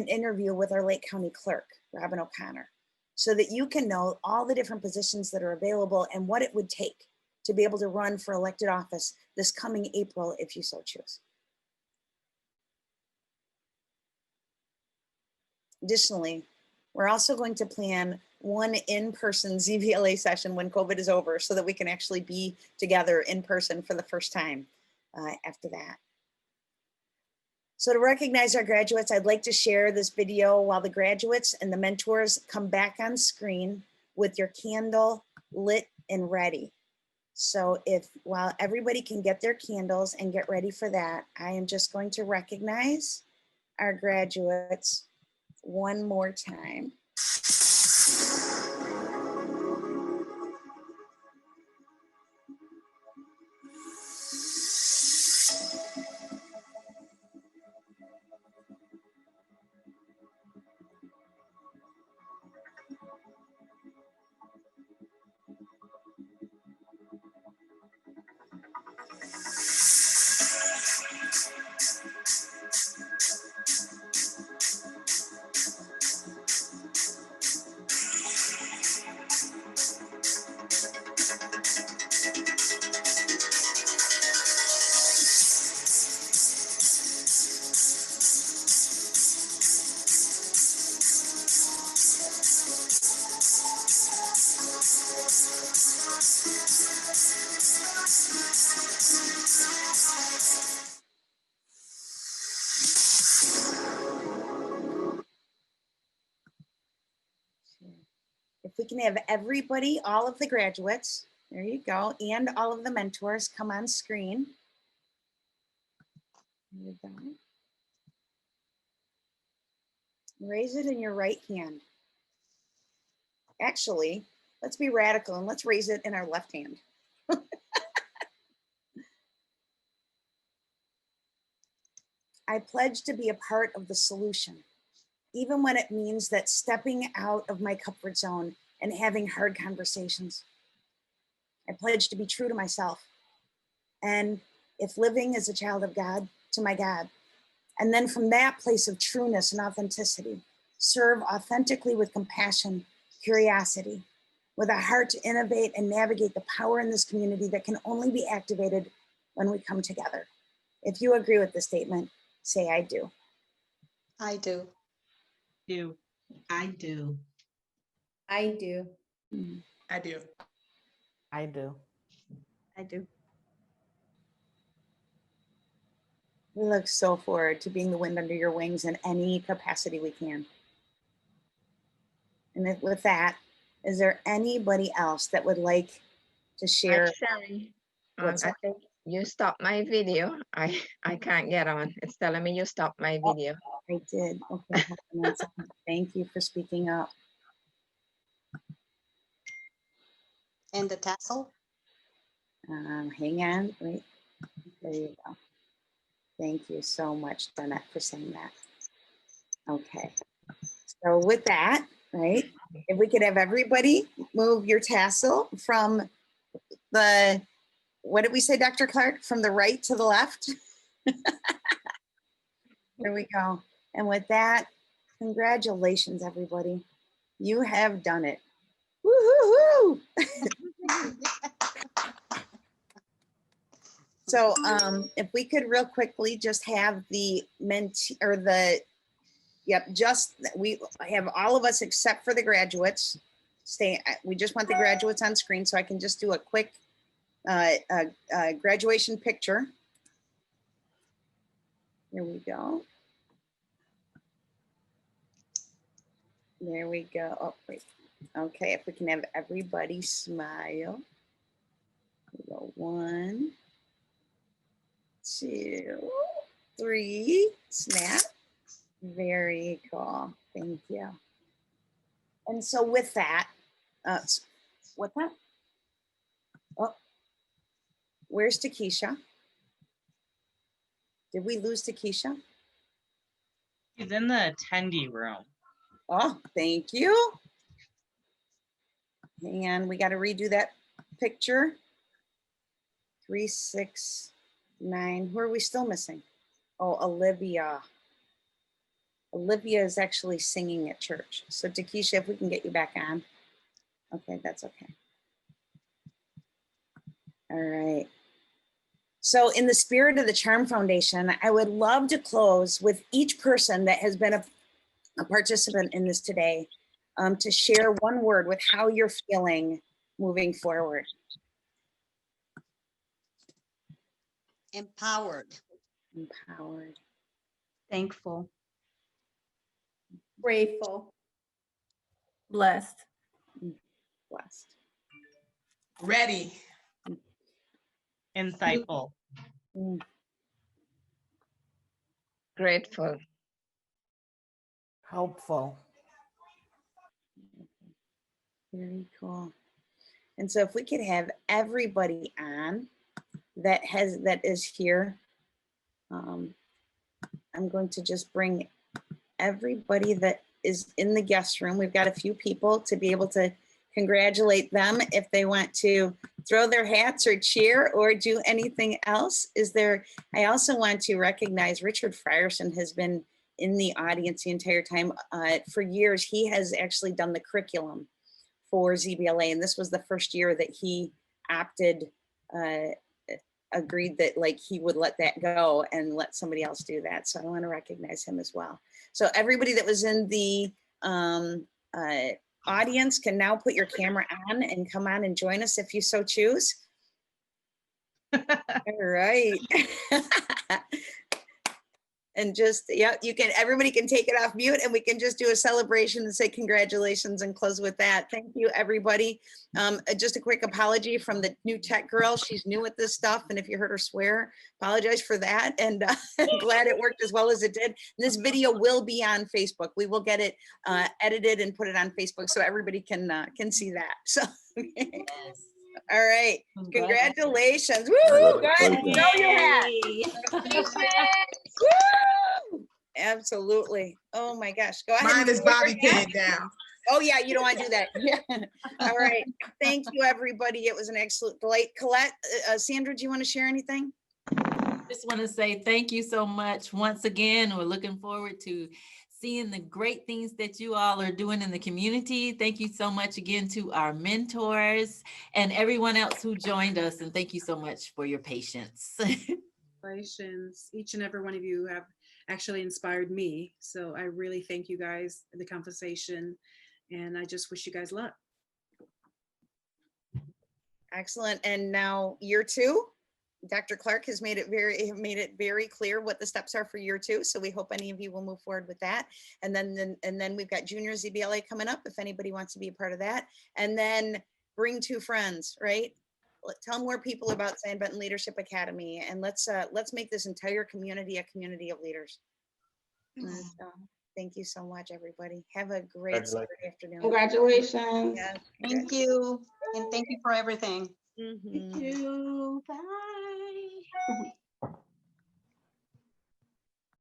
interview with our Lake County Clerk, Robin O'Connor, so that you can know all the different positions that are available and what it would take to be able to run for elected office this coming April if you so choose. Additionally, we're also going to plan one in-person ZVLA session when COVID is over so that we can actually be together in person for the first time after that. So to recognize our graduates, I'd like to share this video while the graduates and the mentors come back on screen with your candle lit and ready. So while everybody can get their candles and get ready for that, I am just going to recognize our graduates one more time. If we can have everybody, all of the graduates, there you go, and all of the mentors come on screen. There you go. Raise it in your right hand. Actually, let's be radical and let's raise it in our left hand. I pledge to be a part of the solution, even when it means that stepping out of my comfort zone and having hard conversations. I pledge to be true to myself. And if living as a child of God, to my God. And then from that place of trueness and authenticity, serve authentically with compassion, curiosity, with a heart to innovate and navigate the power in this community that can only be activated when we come together. If you agree with this statement, say I do. I do. Do. I do. I do. I do. I do. I do. We look so forward to being the wind under your wings in any capacity we can. And with that, is there anybody else that would like to share? Sherry, What's I that? think you stopped my video. I can't get on. It's telling me you stopped my video. I did. Okay. Hold on one second. Thank you for speaking up. And the tassel? Hang on. Wait. There you go. Thank you so much, Donette, for saying that. Okay. So with that, right, if we could have everybody move your tassel from the, what did we say, Dr. Clark? From the right to the left? There we go. And with that, congratulations, everybody. You have done it. Woo-hoo-hoo! So if we could real quickly just have the mentee or the, yep, just we have all of us except for the graduates stay. We just want the graduates on screen so I can just do a quick graduation picture. Here we go. There we go. Oh, wait. Okay, if we can have everybody smile. We go 1, 2, 3, snap. Very cool. Thank you. And so with that, what's that? Oh, where's Takesha? Did we lose Takesha? He's in the attendee room. Oh, thank you. Hang on, we got to redo that picture. 3, 6, 9. Who are we still missing? Oh, Olivia. Olivia is actually singing at church. So Takesha, if we can get you back on. Okay, that's okay. All right. So in the spirit of the Charm Foundation, I would love to close with each person that has been a participant in this today to share one word with how you're feeling moving forward. Empowered. Empowered. Thankful. Grateful. Blessed. Blessed. Ready. Insightful. Grateful. Hopeful. Very cool. And so if we could have everybody on that is here, I'm going to just bring everybody that is in the guest room. We've got a few people to be able to congratulate them if they want to throw their hats or cheer or do anything else. I also want to recognize Richard Frierson has been in the audience the entire time. For years, he has actually done the curriculum for ZBLA, and this was the first year that he agreed that like he would let that go and let somebody else do that. So I want to recognize him as well. So everybody that was in the audience can now put your camera on and come on and join us if you so choose. All right. And just, yeah, everybody can take it off mute and we can just do a celebration and say congratulations and close with that. Thank you, everybody. Just a quick apology from the new tech girl. She's new at this stuff. And if you heard her swear, apologize for that. And I'm glad it worked as well as it did. This video will be on Facebook. We will get it edited and put it on Facebook so everybody can see that. So, yes. All right. Congratulations. Woo! Go ahead and throw your hat. Woo! Absolutely. Oh my gosh. Go ahead. Mine is bobby pinned down. Oh yeah, you don't want to do that. Yeah. All right. Thank you, everybody. It was an excellent delight. Colette, Sandra, do you want to share anything? Just want to say thank you so much once again. We're looking forward to seeing the great things that you all are doing in the community. Thank you so much again to our mentors and everyone else who joined us. And thank you so much for your patience. Congratulations. Each and every one of you have actually inspired me. So I really thank you guys for the conversation. And I just wish you guys luck. Excellent. And now year 2. Dr. Clark has made it very clear what the steps are for year 2. So we hope any of you will move forward with that. And then we've got junior ZBLA coming up if anybody wants to be a part of that. And then bring 2 friends, right? Tell more people about Zion Benton Leadership Academy, and let's make this entire community a community of leaders. So, thank you so much, everybody. Have a great Saturday afternoon. Congratulations. Yes, Thank you. And thank you for everything. Mm-hmm. Thank you. Bye.